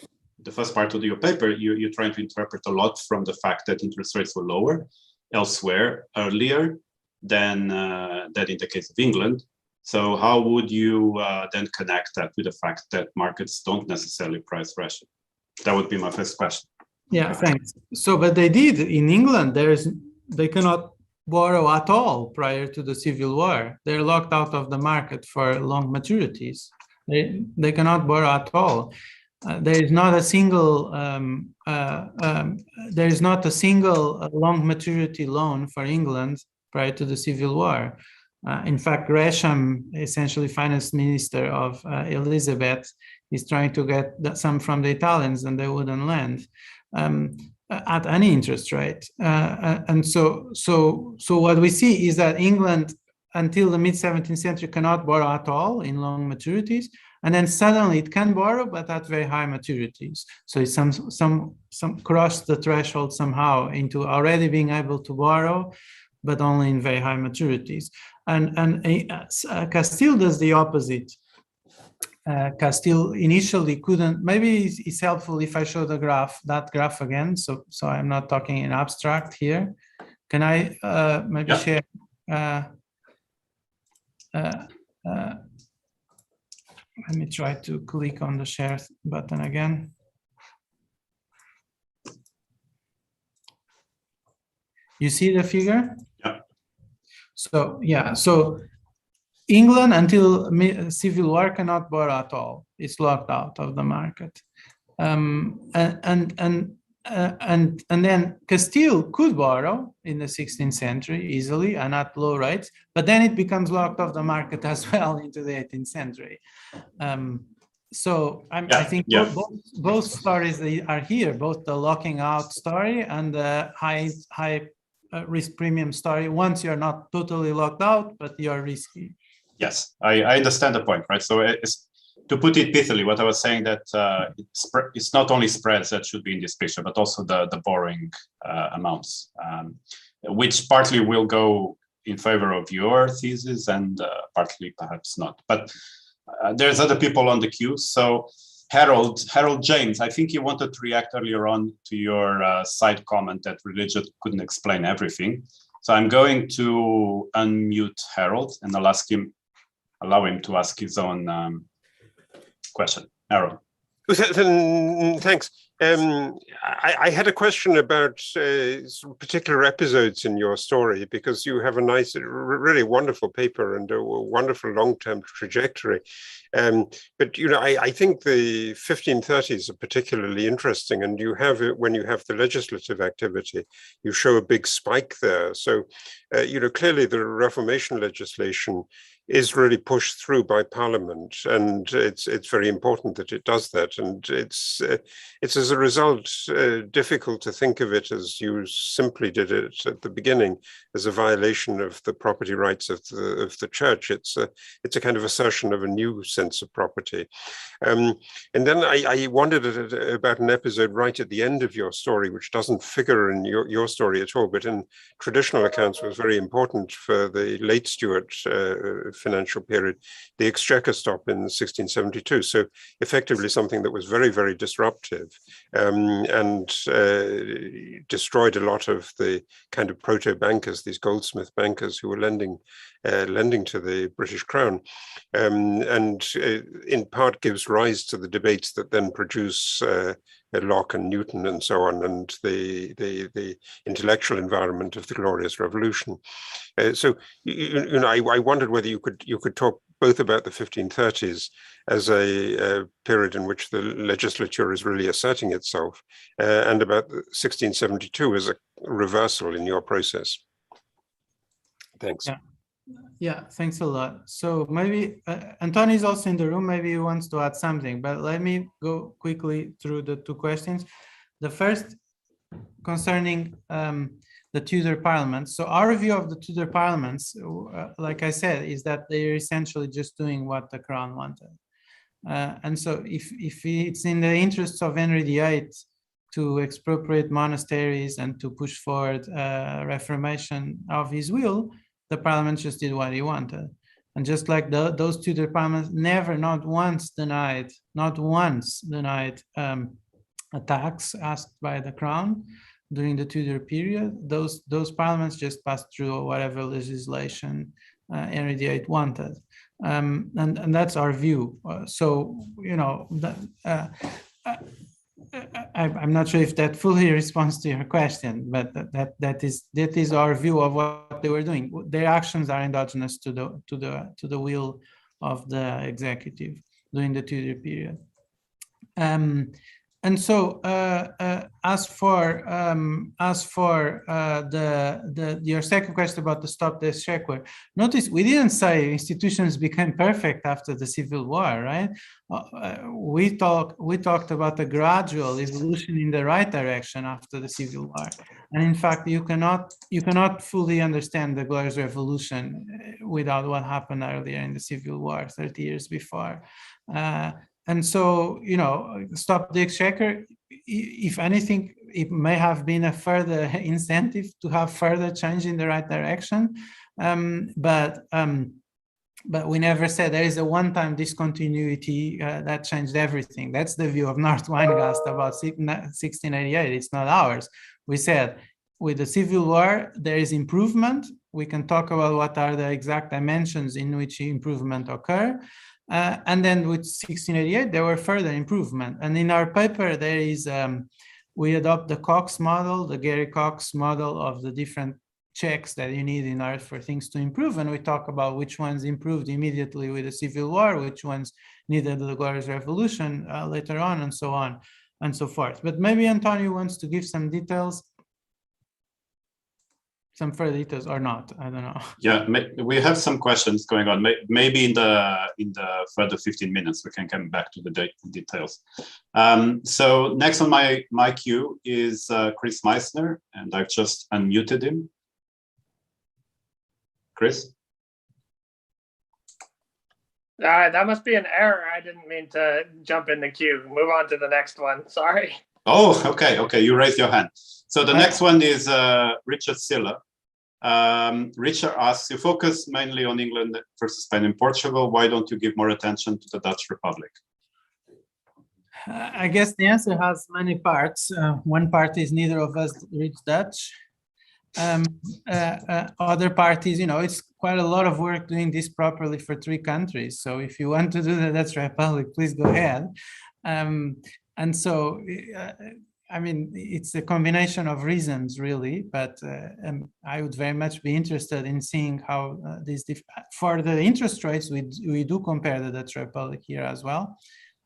the first part of your paper, you're trying to interpret a lot from the fact that interest rates were lower elsewhere earlier than in the case of England. So how would you then connect that with the fact that markets don't necessarily price ration? That would be my first question. Yeah, thanks. So, but they did in England. They cannot borrow at all prior to the Civil War. They're locked out of the market for long maturities. They cannot borrow at all. There is not a single long maturity loan for England prior to the Civil War. In fact, Gresham, essentially finance minister of Elizabeth, is trying to get some from the Italians, and they wouldn't lend at any interest rate. And so what we see is that England, until the mid-17th century, cannot borrow at all in long maturities. And then suddenly it can borrow, but at very high maturities. So it's some cross the threshold somehow into already being able to borrow, but only in very high maturities. And Castile does the opposite. Castile initially couldn't. Maybe it's helpful if I show the graph, that graph again. So I'm not talking in abstract here. Can I maybe share? Let me try to click on the share button again. You see the figure? Yeah. So yeah, so England until civil war cannot borrow at all. It's locked out of the market, and then Castile could borrow in the 16th century easily and at low rates, but then it becomes locked off the market as well into the 18th century. So I think both stories are here, both the locking out story and the high risk premium story. Once you're not totally locked out, but you're risky. Yes, I understand the point, right? So to put it pithily, what I was saying that it's not only spreads that should be in this picture, but also the borrowing amounts, which partly will go in favor of your thesis and partly perhaps not. But there's other people on the queue. So Harold James, I think you wanted to react earlier on to your side comment that religion couldn't explain everything. So I'm going to unmute Harold and I'll allow him to ask his own question. Harold. Thanks. I had a question about particular episodes in your story, because you have a nice, really wonderful paper and a wonderful long-term trajectory. But I think the 1530s are particularly interesting, and you have it when you have the legislative activity. You show a big spike there. So clearly the Reformation legislation is really pushed through by Parliament, and it's very important that it does that. And it's as a result difficult to think of it as you simply did it at the beginning, as a violation of the property rights of the church. It's a kind of assertion of a new sense of property. And then I wondered about an episode right at the end of your story, which doesn't figure in your story at all, but in traditional accounts was very important for the late Stuart financial period, the Exchequer stop in 1672. So effectively something that was very, very disruptive and destroyed a lot of the kind of proto-bankers, these goldsmith bankers who were lending to the British Crown, and in part gives rise to the debates that then produce Locke and Newton and so on, and the intellectual environment of the Glorious Revolution. So I wondered whether you could talk both about the 1530s as a period in which the legislature is really asserting itself, and about 1672 as a reversal in your process. Thanks. Yeah, thanks a lot. So maybe Antonio is also in the room. Maybe he wants to add something, but let me go quickly through the two questions. The first concerning the Tudor parliaments. So our view of the Tudor parliaments, like I said, is that they're essentially just doing what the crown wanted. And so if it's in the interests of Henry VIII to expropriate monasteries and to push forward reformation of his will, the parliament just did what he wanted. And just like those Tudor parliaments never, not once denied a tax asked by the crown during the Tudor period, those parliaments just passed through whatever legislation Henry VIII wanted. And that's our view. I'm not sure if that fully responds to your question, but that is our view of what they were doing. Their actions are endogenous to the will of the executive during the Tudor period. And so, as for your second question about the stop the exchequer, notice we didn't say institutions became perfect after the Civil War, right? We talked about a gradual evolution in the right direction after the Civil War, and in fact, you cannot fully understand the Glorious Revolution without what happened earlier in the Civil War, 30 years before. And so, stop the exchequer, if anything, it may have been a further incentive to have further change in the right direction. But we never said there is a one-time discontinuity that changed everything. That's the view of North Weingast about 1688. It's not ours. We said with the Civil War, there is improvement. We can talk about what are the exact dimensions in which improvement occur. And then with 1688, there were further improvement. And in our paper, there is, we adopt the Cox model, the Gary Cox model of the different checks that you need in order for things to improve. And we talk about which ones improved immediately with the Civil War, which ones needed the Glorious Revolution later on, and so on and so forth. But maybe Antonio wants to give some details, some further details or not, I don't know. Yeah, we have some questions going on. Maybe in the further 15 minutes, we can come back to the details. So next on my queue is Chris Meissner, and I've just unmuted him. Chris? That must be an error. I didn't mean to jump in the queue. Move on to the next one. Sorry. Oh, okay. You raised your hand. So the next one is Richard Silla. Richard asks, you focus mainly on England versus Spain and Portugal. Why don't you give more attention to the Dutch Republic? I guess the answer has many parts. One part is neither of us reads Dutch. Other parties, it's quite a lot of work doing this properly for 3 countries. So if you want to do the Dutch Republic, please go ahead. And so, I mean, it's a combination of reasons, really, but I would very much be interested in seeing how for the interest rates, we do compare the Dutch Republic here as well,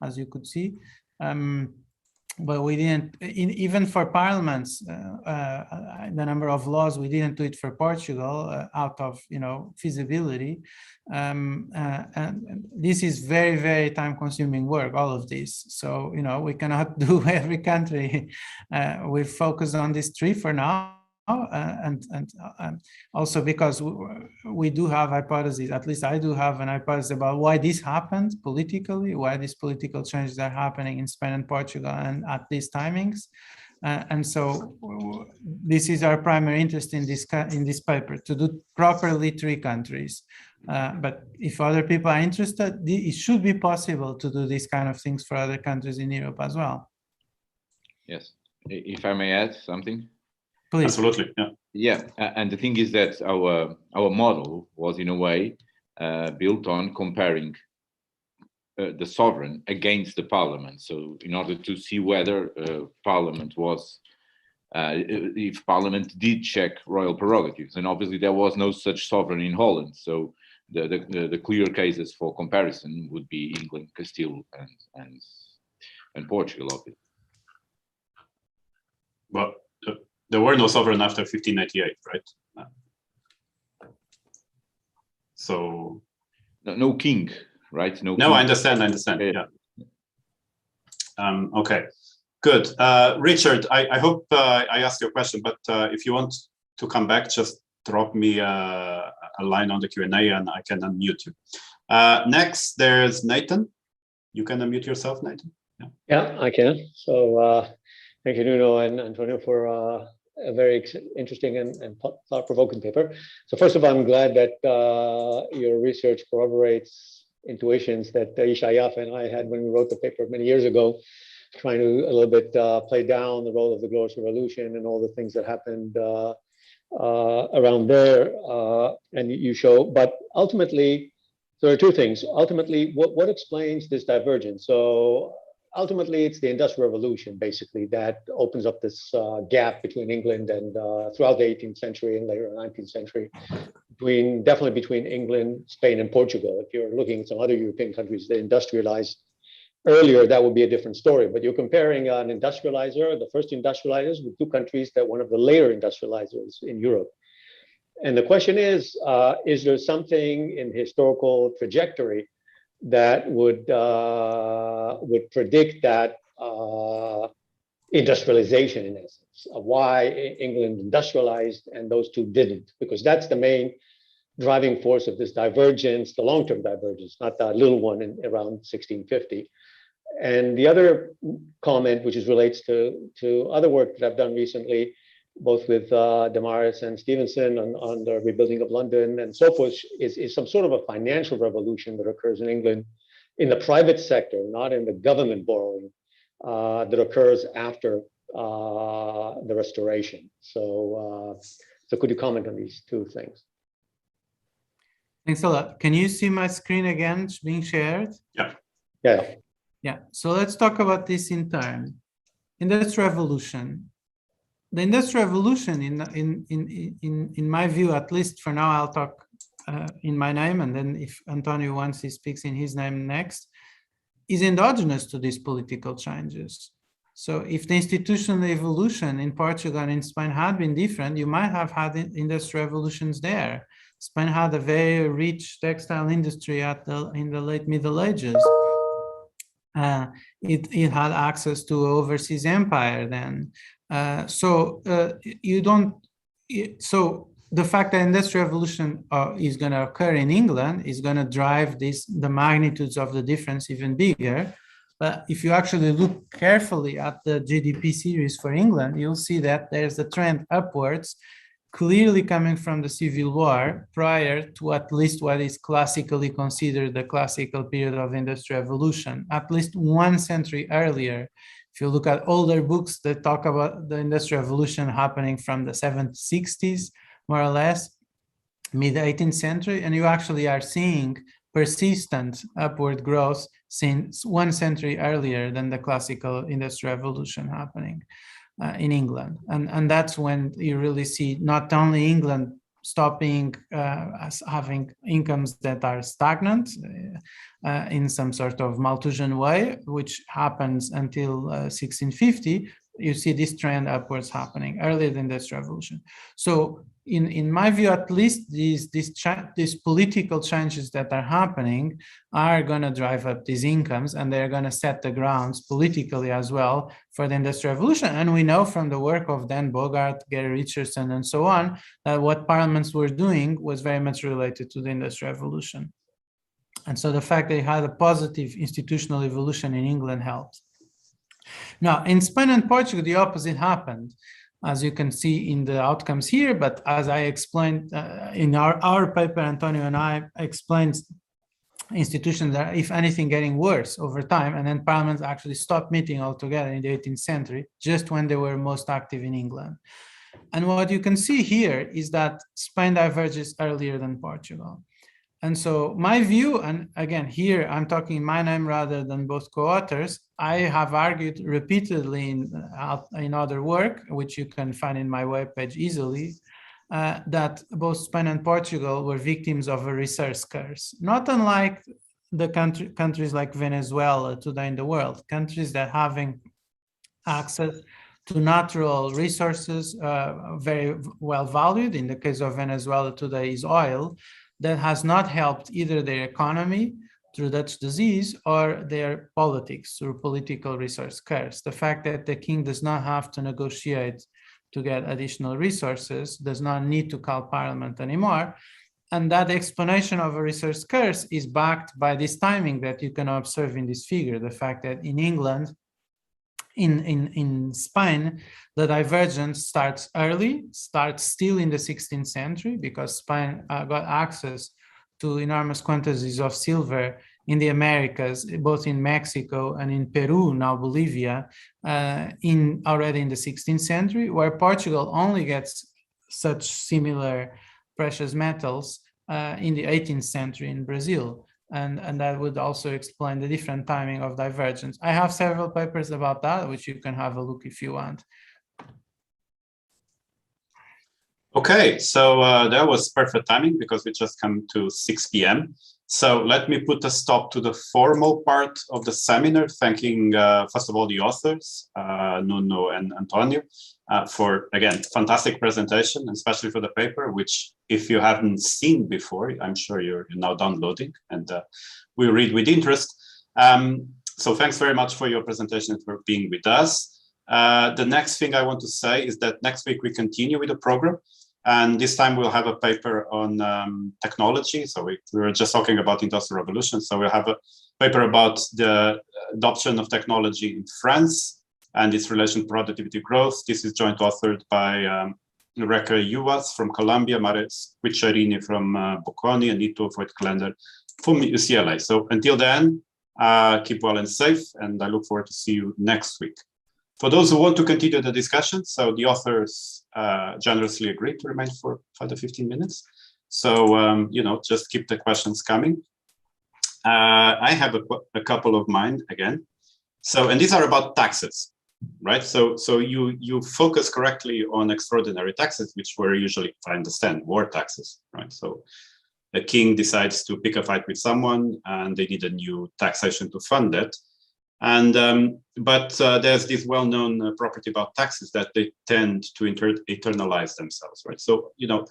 as you could see. But we didn't, even for parliaments, the number of laws, we didn't do it for Portugal out of, feasibility. And this is very, very time-consuming work, all of this. So, we cannot do every country. We've focused on these 3 for now. And also because we do have hypotheses, at least I do have an hypothesis about why this happened politically, why these political changes are happening in Spain and Portugal and at these timings. And so this is our primary interest in this paper, to do properly 3 countries. But if other people are interested, it should be possible to do these kind of things for other countries in Europe as well. Yes, if I may add something. Please. Absolutely, yeah. Yeah, and the thing is that our model was in a way built on comparing the sovereign against the parliament. So in order to see whether parliament was, if parliament did check royal prerogatives, and obviously there was no such sovereign in Holland. So the clear cases for comparison would be England, Castile, and Portugal, obviously. Well, there were no sovereign after 1588, right? So no king, right? No, I understand. Yeah. Okay, good. Richard, I hope I asked your question, but if you want to come back, just drop me a line on the Q&A and I can unmute you. Next, there's Nathan. You can unmute yourself, Nathan. Yeah, I can. So thank you, Nuno and Antonio, for a very interesting and thought-provoking paper. So first of all, I'm glad that your research corroborates intuitions that Ishayaf and I had when we wrote the paper many years ago, trying to a little bit play down the role of the Glorious Revolution and all the things that happened around there. And you show, but ultimately, there are 2 things. Ultimately, what explains this divergence? So ultimately, it's the Industrial Revolution, basically, that opens up this gap between England and throughout the 18th century and later 19th century, definitely between England, Spain, and Portugal. If you're looking at some other European countries, they industrialized earlier, that would be a different story. But you're comparing an industrializer, the first industrializers, with two countries that one of the later industrializers in Europe. And the question is there something in historical trajectory that would predict that industrialization, in essence, of why England industrialized and those two didn't? Because that's the main driving force of this divergence, the long-term divergence, not the little one in around 1650. And the other comment, which relates to other work that I've done recently, both with Damaris and Stevenson on the rebuilding of London and so forth, is some sort of a financial revolution that occurs in England in the private sector, not in the government borrowing, that occurs after the Restoration. So could you comment on these two things? Thanks a lot. Can you see my screen again? It's being shared? Yeah. Yeah. So let's talk about this in turn. Industrial Revolution. The Industrial Revolution, in my view, at least for now, I'll talk in my name, and then if Antonio wants, he speaks in his name next, is endogenous to these political changes. So if the institutional evolution in Portugal and in Spain had been different, you might have had industrial revolutions there. Spain had a very rich textile industry in the late Middle Ages. It had access to overseas empire then. So the fact that industrial revolution is going to occur in England is going to drive the magnitudes of the difference even bigger. But if you actually look carefully at the GDP series for England, you'll see that there's a trend upwards, clearly coming from the Civil War prior to at least what is classically considered the classical period of industrial revolution, at least 1 century earlier. If you look at older books that talk about the industrial revolution happening from the 1760s, more or less, mid-18th century, and you actually are seeing persistent upward growth since 1 century earlier than the classical industrial revolution happening in England. And that's when you really see not only England stopping as having incomes that are stagnant in some sort of Malthusian way, which happens until 1650, you see this trend upwards happening earlier than the Industrial Revolution. So in my view, at least these political changes that are happening are going to drive up these incomes, and they're going to set the grounds politically as well for the Industrial Revolution. And we know from the work of Dan Bogart, Gary Richardson, and so on, that what parliaments were doing was very much related to the Industrial Revolution. And so the fact that you had a positive institutional evolution in England helped. Now, in Spain and Portugal, the opposite happened, as you can see in the outcomes here. But as I explained in our paper, Antonio and I explained institutions that, if anything, getting worse over time. And then parliaments actually stopped meeting altogether in the 18th century, just when they were most active in England. And what you can see here is that Spain diverges earlier than Portugal. And so my view, and again, here I'm talking in my name rather than both co-authors, I have argued repeatedly in other work, which you can find in my webpage easily, that both Spain and Portugal were victims of a resource curse, not unlike the countries like Venezuela today in the world, countries that having access to natural resources very well valued. In the case of Venezuela today is oil, that has not helped either their economy through Dutch disease or their politics through political resource curse. The fact that the king does not have to negotiate to get additional resources, does not need to call parliament anymore. And that explanation of a resource curse is backed by this timing that you can observe in this figure. The fact that in England, in Spain, the divergence starts early, starts still in the 16th century, because Spain got access to enormous quantities of silver in the Americas, both in Mexico and in Peru, now Bolivia, already in the 16th century, where Portugal only gets such similar precious metals in the 18th century in Brazil. And that would also explain the different timing of divergence. I have several papers about that, which you can have a look if you want. Okay, so that was perfect timing because we just come to 6 p.m. So let me put a stop to the formal part of the seminar, thanking, first of all, the authors, Nuno and Antonio, for, again, fantastic presentation, especially for the paper, which if you haven't seen before, I'm sure you're now downloading and we read with interest. So thanks very much for your presentation and for being with us. The next thing I want to say is that next week we continue with the program. And this time we'll have a paper on technology. So we were just talking about Industrial Revolution. So we'll have a paper about the adoption of technology in France and its relation to productivity growth. This is joint authored by Eureka Uwas from Columbia, Mare Squicciarini from Bocconi, and Nito Voigt-Klender from UCLA. So until then, keep well and safe, and I look forward to see you next week. For those who want to continue the discussion, so the authors generously agreed to remain for further 15 minutes. So, you know, just keep the questions coming. I have a couple of mine again. So, and these are about taxes, right? So you focus correctly on extraordinary taxes, which were usually, if I understand, war taxes, right? So a king decides to pick a fight with someone and they need a new taxation to fund it. And but there's this well-known property about taxes that they tend to internalize themselves, right? So, you know,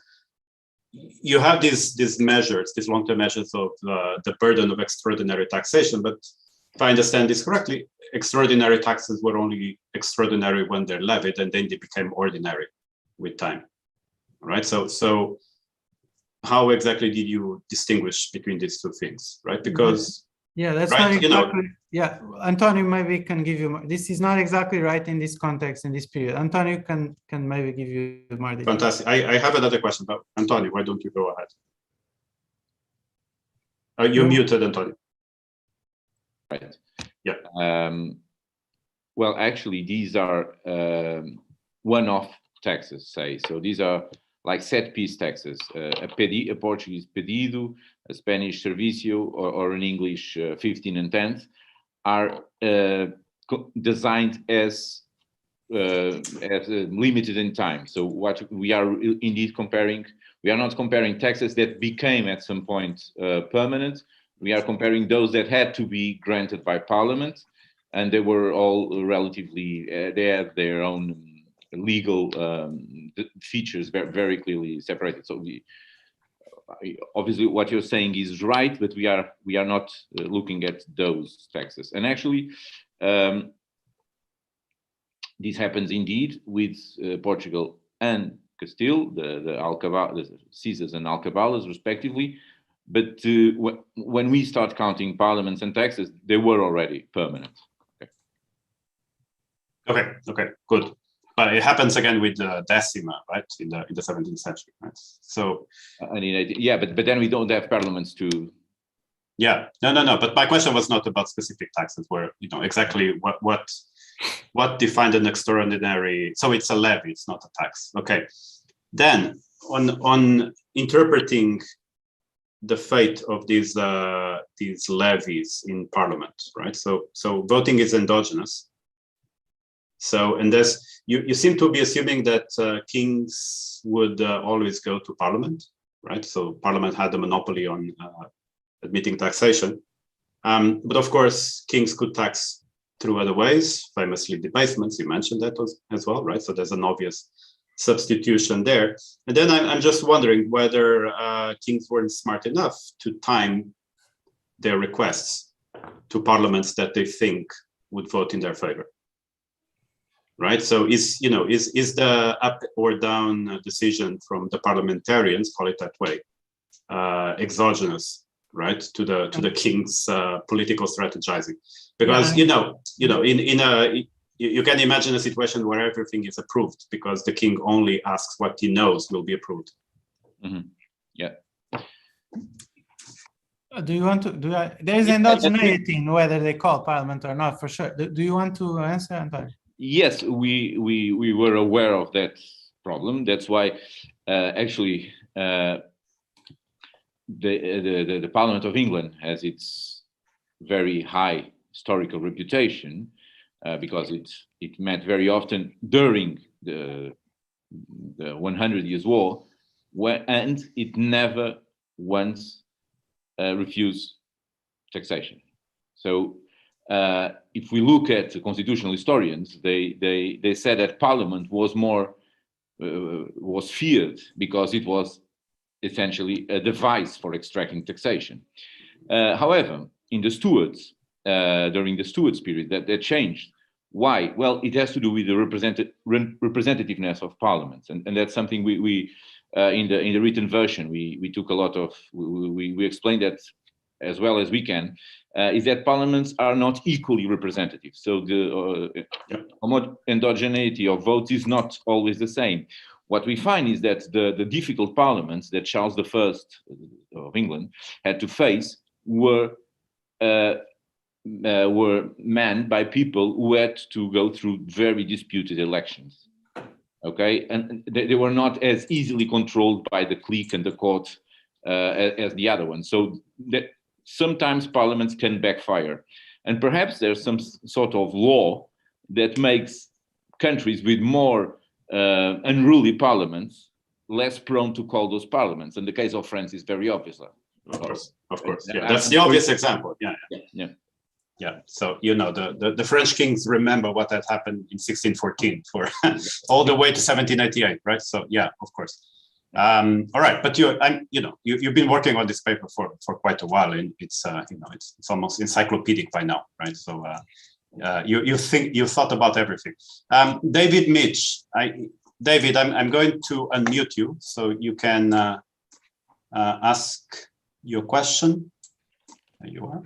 you have these measures, these long-term measures of the burden of extraordinary taxation. But if I understand this correctly, extraordinary taxes were only extraordinary when they're levied, and then they became ordinary with time, right? So how exactly did you distinguish between these two things, right? Because yeah, that's right, not exactly, you know, yeah, Antonio maybe can give you more. This is not exactly right in this context, in this period. Antonio can maybe give you more details. Fantastic. I have another question, but Antonio, why don't you go ahead? You're muted, Antonio. Right. Yeah. Well, actually, these are one-off taxes, say. So these are like set-piece taxes. A Portuguese pedido, a Spanish servicio, or an English 15 and 10th are designed as limited in time. So what we are indeed comparing, we are not comparing taxes that became at some point permanent. We are comparing those that had to be granted by Parliament, and they were all relatively, they have their own legal features very clearly separated. So obviously what you're saying is right, but we are not looking at those taxes. And actually, this happens indeed with Portugal and Castile, the Caesars and Alcabalas respectively. But when we start counting parliaments and taxes, they were already permanent. Okay, good. But it happens again with the decima, right, in the 17th century, right? So, yeah, but then we don't have parliaments to. Yeah, no. But my question was not about specific taxes, where you know exactly what defined an extraordinary. So it's a levy, it's not a tax. Okay, then on interpreting the fate of these levies in Parliament, right? So voting is endogenous. So, and there's, you seem to be assuming that kings would always go to Parliament, right? So Parliament had a monopoly on admitting taxation. But of course, kings could tax through other ways, famously debasements, you mentioned that as well, right? So there's an obvious substitution there. And then I'm just wondering whether kings weren't smart enough to time their requests to parliaments that they think would vote in their favor. Right, so is the up or down decision from the parliamentarians, call it that way, exogenous, right, to the king's political strategizing? Because yeah. You can imagine a situation where everything is approved because the king only asks what he knows will be approved. Mm-hmm. Yeah. Do you want to there is endogeneity in whether they call parliament or not, for sure. Do you want to answer, Antonio? Yes, we were aware of that problem. That's why actually the Parliament of England has its very high historical reputation because it met very often during the 100 Years' War, and it never once refuse taxation. So if we look at the constitutional historians, they said that Parliament was more was feared because it was essentially a device for extracting taxation. However, in the Stuarts, during the Stuarts period, that changed. Why? Well, it has to do with the representativeness of parliaments, and that's something we in the written version we took a lot of. We explained that as well as we can. Is that parliaments are not equally representative. So the endogeneity of votes is not always the same. What we find is that the difficult parliaments that Charles I of England had to face were manned by people who had to go through very disputed elections. Okay, and they were not as easily controlled by the clique and the court as the other ones. So that sometimes parliaments can backfire, and perhaps there's some sort of law that makes countries with more unruly parliaments less prone to call those parliaments. And the case of France is very obvious. Of course. Yeah, that's the obvious example. Yeah. So the French kings remember what had happened in 1614 for all the way to 1788, right? So yeah, of course. All right, but you've been working on this paper for quite a while, and it's almost encyclopedic by now, right? So you thought about everything. David Mitch, David, I'm going to unmute you so you can ask your question. There you are,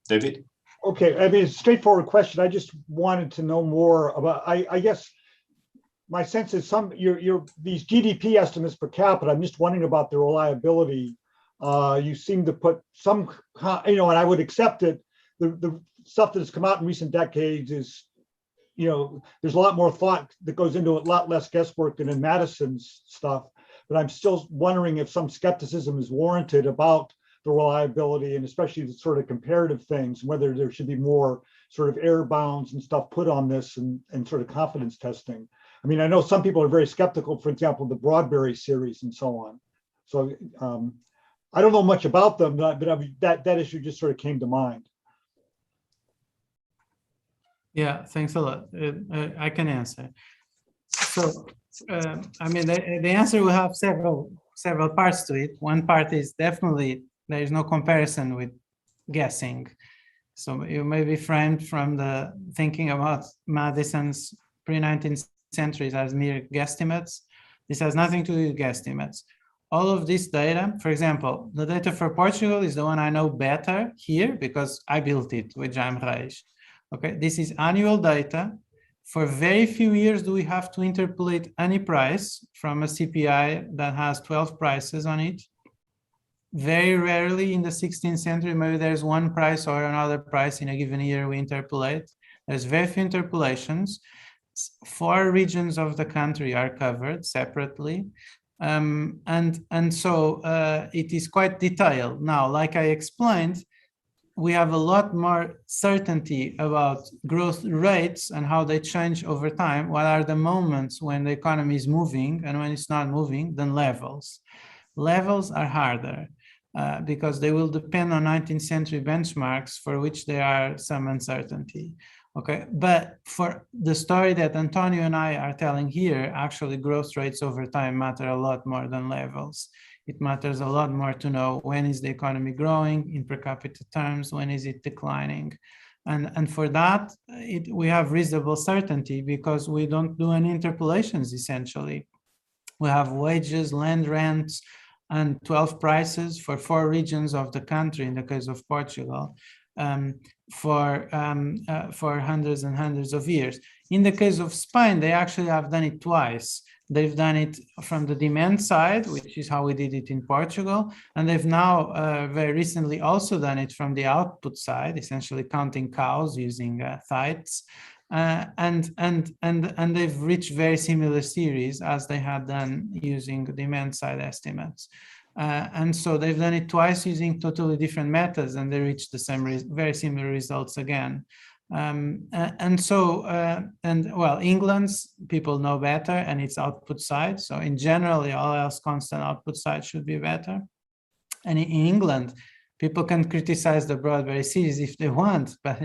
David. Okay, I mean, it's a straightforward question. I just wanted to know more about. I guess my sense is these GDP estimates per capita. I'm just wondering about the reliability. You seem to put some, and I would accept it. The stuff that has come out in recent decades is, there's a lot more thought that goes into it, a lot less guesswork than in Madison's stuff. But I'm still wondering if some skepticism is warranted about the reliability, and especially the sort of comparative things, whether there should be more sort of error bounds and stuff put on this and sort of confidence testing. I mean, I know some people are very skeptical, for example, the Broadberry series and so on. So I don't know much about them, but that issue just sort of came to mind. Yeah, thanks a lot. I can answer. So, I mean, the answer will have several parts to it. One part is definitely there is no comparison with guessing. So you may be framed from the thinking about Madison's pre-19th centuries as mere guesstimates. This has nothing to do with guesstimates. All of this data, for example, the data for Portugal is the one I know better here because I built it with Jaime Reis. Okay, this is annual data. For very few years do we have to interpolate any price from a CPI that has 12 prices on it. Very rarely in the 16th century, maybe there's one price or another price in a given year we interpolate. There's very few interpolations. 4 regions of the country are covered separately. And so it is quite detailed. Now, like I explained, we have a lot more certainty about growth rates and how they change over time. What are the moments when the economy is moving and when it's not moving, than levels. Levels are harder because they will depend on 19th century benchmarks for which there are some uncertainty. Okay, but for the story that Antonio and I are telling here, actually growth rates over time matter a lot more than levels. It matters a lot more to know when is the economy growing in per capita terms, when is it declining. And for that, we have reasonable certainty because we don't do any interpolations, essentially. We have wages, land rents, and 12 prices for 4 regions of the country, in the case of Portugal, for hundreds and hundreds of years. In the case of Spain, they actually have done it twice. They've done it from the demand side, which is how we did it in Portugal. And they've now very recently also done it from the output side, essentially counting cows using tithes. And they've reached very similar series as they had done using demand side estimates. And so they've done it twice using totally different methods, and they reached the same, very similar results again. Well, England's people know better, and it's output side. So in general, all else constant, output side should be better. And in England, people can criticize the Broadberry series if they want, but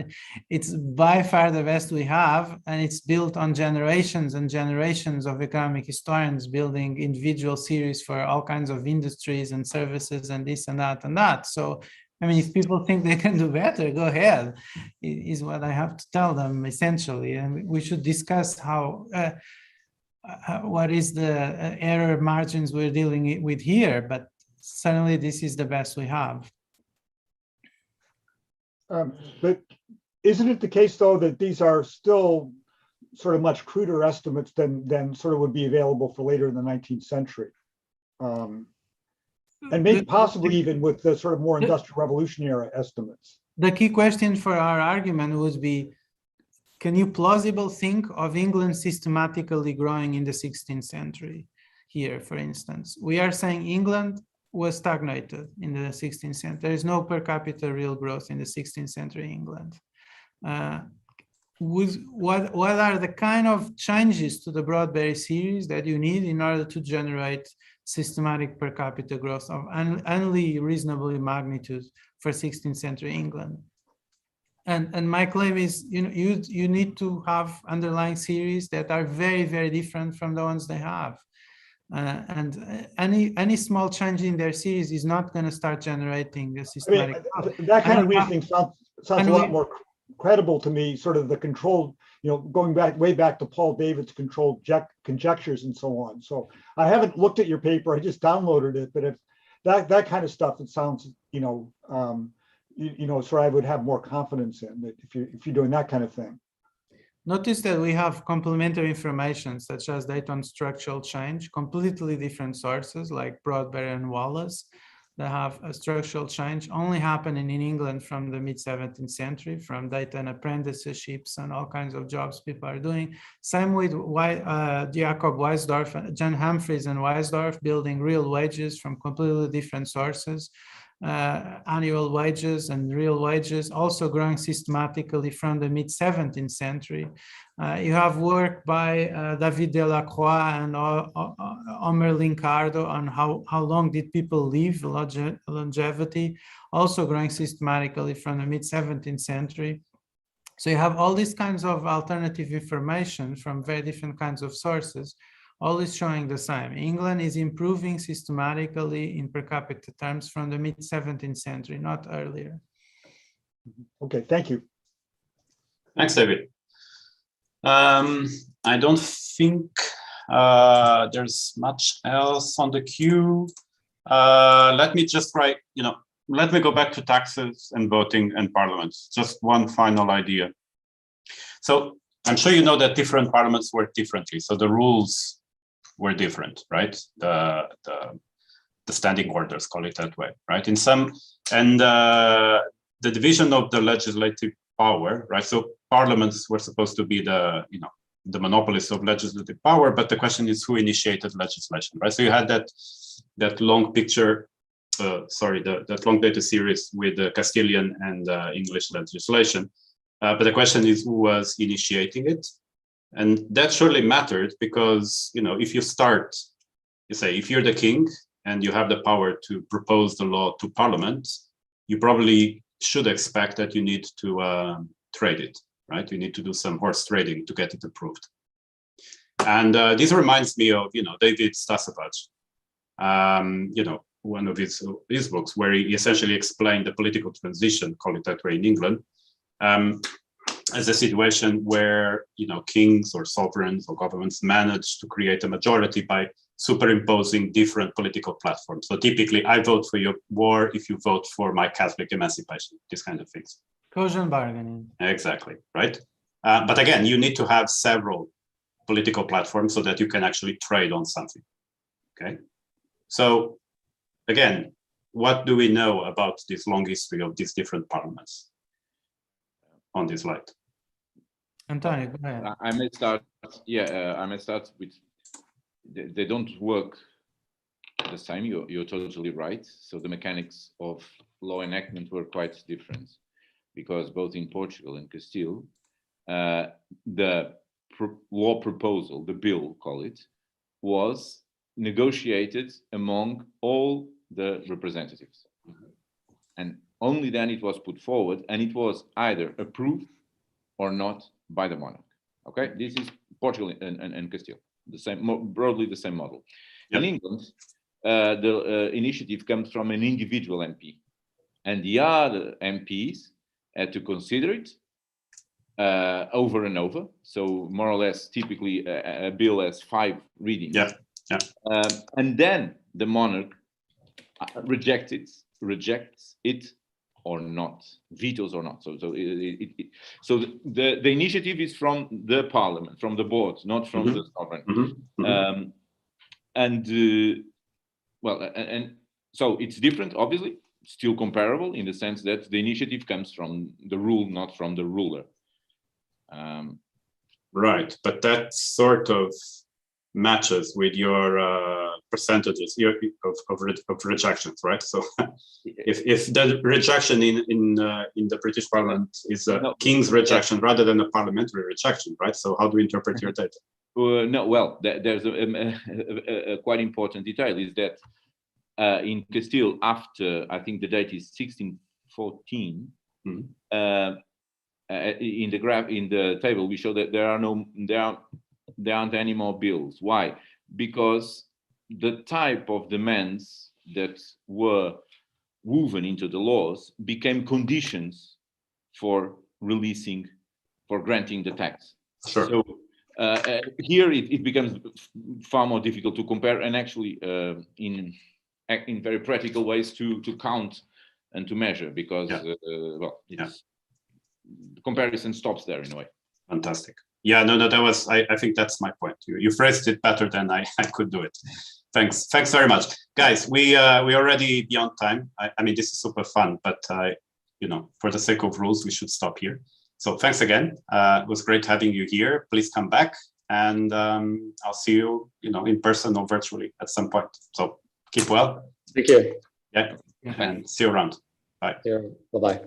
it's by far the best we have, and it's built on generations and generations of economic historians building individual series for all kinds of industries and services and this and that and that. So, I mean, if people think they can do better, go ahead, is what I have to tell them, essentially. And we should discuss how, what is the error margins we're dealing with here, but certainly this is the best we have. But isn't it the case, though, that these are still sort of much cruder estimates than sort of would be available for later in the 19th century? And maybe possibly even with the sort of more industrial revolution era estimates. The key question for our argument would be, can you plausibly think of England systematically growing in the 16th century? Here, for instance, we are saying England was stagnated in the 16th century. There is no per capita real growth in the 16th century England. What are the kind of changes to the Broadberry series that you need in order to generate systematic per capita growth of only reasonably magnitude for 16th century England? And my claim is, you need to have underlying series that are very, very different from the ones they have. And any small change in their series is not going to start generating a systematic. I mean, that kind of reasoning sounds a lot more credible to me. Sort of the controlled, going way back to Paul David's controlled conjectures and so on. So I haven't looked at your paper; I just downloaded it. But if that kind of stuff, it sounds, so I would have more confidence in that if you're doing that kind of thing. Notice that we have complementary information such as data on structural change, completely different sources like Broadberry and Wallace that have a structural change only happening in England from the mid-17th century, from data and apprenticeships and all kinds of jobs people are doing. Same with Jacob Weisdorf, John Humphreys and Weisdorf building real wages from completely different sources. Annual wages and real wages also growing systematically from the mid-17th century. You have work by David Delacroix and Omer Lincardo on how long did people live, longevity, also growing systematically from the mid-17th century. So you have all these kinds of alternative information from very different kinds of sources, all is showing the same. England is improving systematically in per capita terms from the mid-17th century, not earlier. Okay, thank you. Thanks, David. I don't think there's much else on the queue. Let me just let me go back to taxes and voting and parliaments. Just one final idea. So I'm sure you know that different parliaments work differently. So the rules were different, right? The standing orders, call it that way, right? In some, and the division of the legislative power, right? So parliaments were supposed to be the monopolists of legislative power, but the question is who initiated legislation, right? So you had that long picture, that long data series with the Castilian and English legislation, but the question is who was initiating it. And that surely mattered because, if you start, if you're the king and you have the power to propose the law to parliament, you probably should expect that you need to trade it, right? You need to do some horse trading to get it approved. And this reminds me of, David Stasevich, one of his books where he essentially explained the political transition, call it that way, in England, as a situation where kings or sovereigns or governments manage to create a majority by superimposing different political platforms. So typically, I vote for your war if you vote for my Catholic emancipation. These kind of things. Caution bargaining. Exactly, right. But again, you need to have several political platforms so that you can actually trade on something. Okay. So again, what do we know about this long history of these different parliaments on this slide? Antonio, go ahead. I may start. I may start with. They don't work the same. You're totally right. So the mechanics of law enactment were quite different, because both in Portugal and Castile, the law proposal, the bill, call it, was negotiated among all the representatives. and only then it was put forward, and it was either approved or not by the monarch. Okay, this is Portugal and Castile, the same, broadly the same model. Yep. In England, the initiative comes from an individual MP, and the other MPs had to consider it over and over. So more or less, typically a bill has 5 readings. Yeah, yeah. And then the monarch rejects it or not, vetoes or not. So the initiative is from the parliament, from the board, not from the sovereign. And so it's different, obviously, still comparable in the sense that the initiative comes from the rule, not from the ruler. Right, but that sort of matches with your percentages of rejections, right? So if the rejection in the British Parliament is a king's rejection rather than a parliamentary rejection, right? So how do we interpret your data? No, well, there's a quite important detail is that in Castile, after I think the date is 1614, in the graph in the table we show that there aren't any more bills. Why? Because the type of demands that were woven into the laws became conditions for granting the tax. Sure. So here it becomes far more difficult to compare, and actually in very practical ways to count and to measure, because the comparison stops there in a way. Fantastic. Yeah, no, that was, I think that's my point. You phrased it better than I could do it. Thanks very much. Guys, we already beyond time. I mean, this is super fun, but for the sake of rules, we should stop here. So thanks again. It was great having you here. Please come back, and I'll see you, in person or virtually at some point. So keep well. Thank you. Yeah, and see you around. Bye. Yeah. Bye-bye.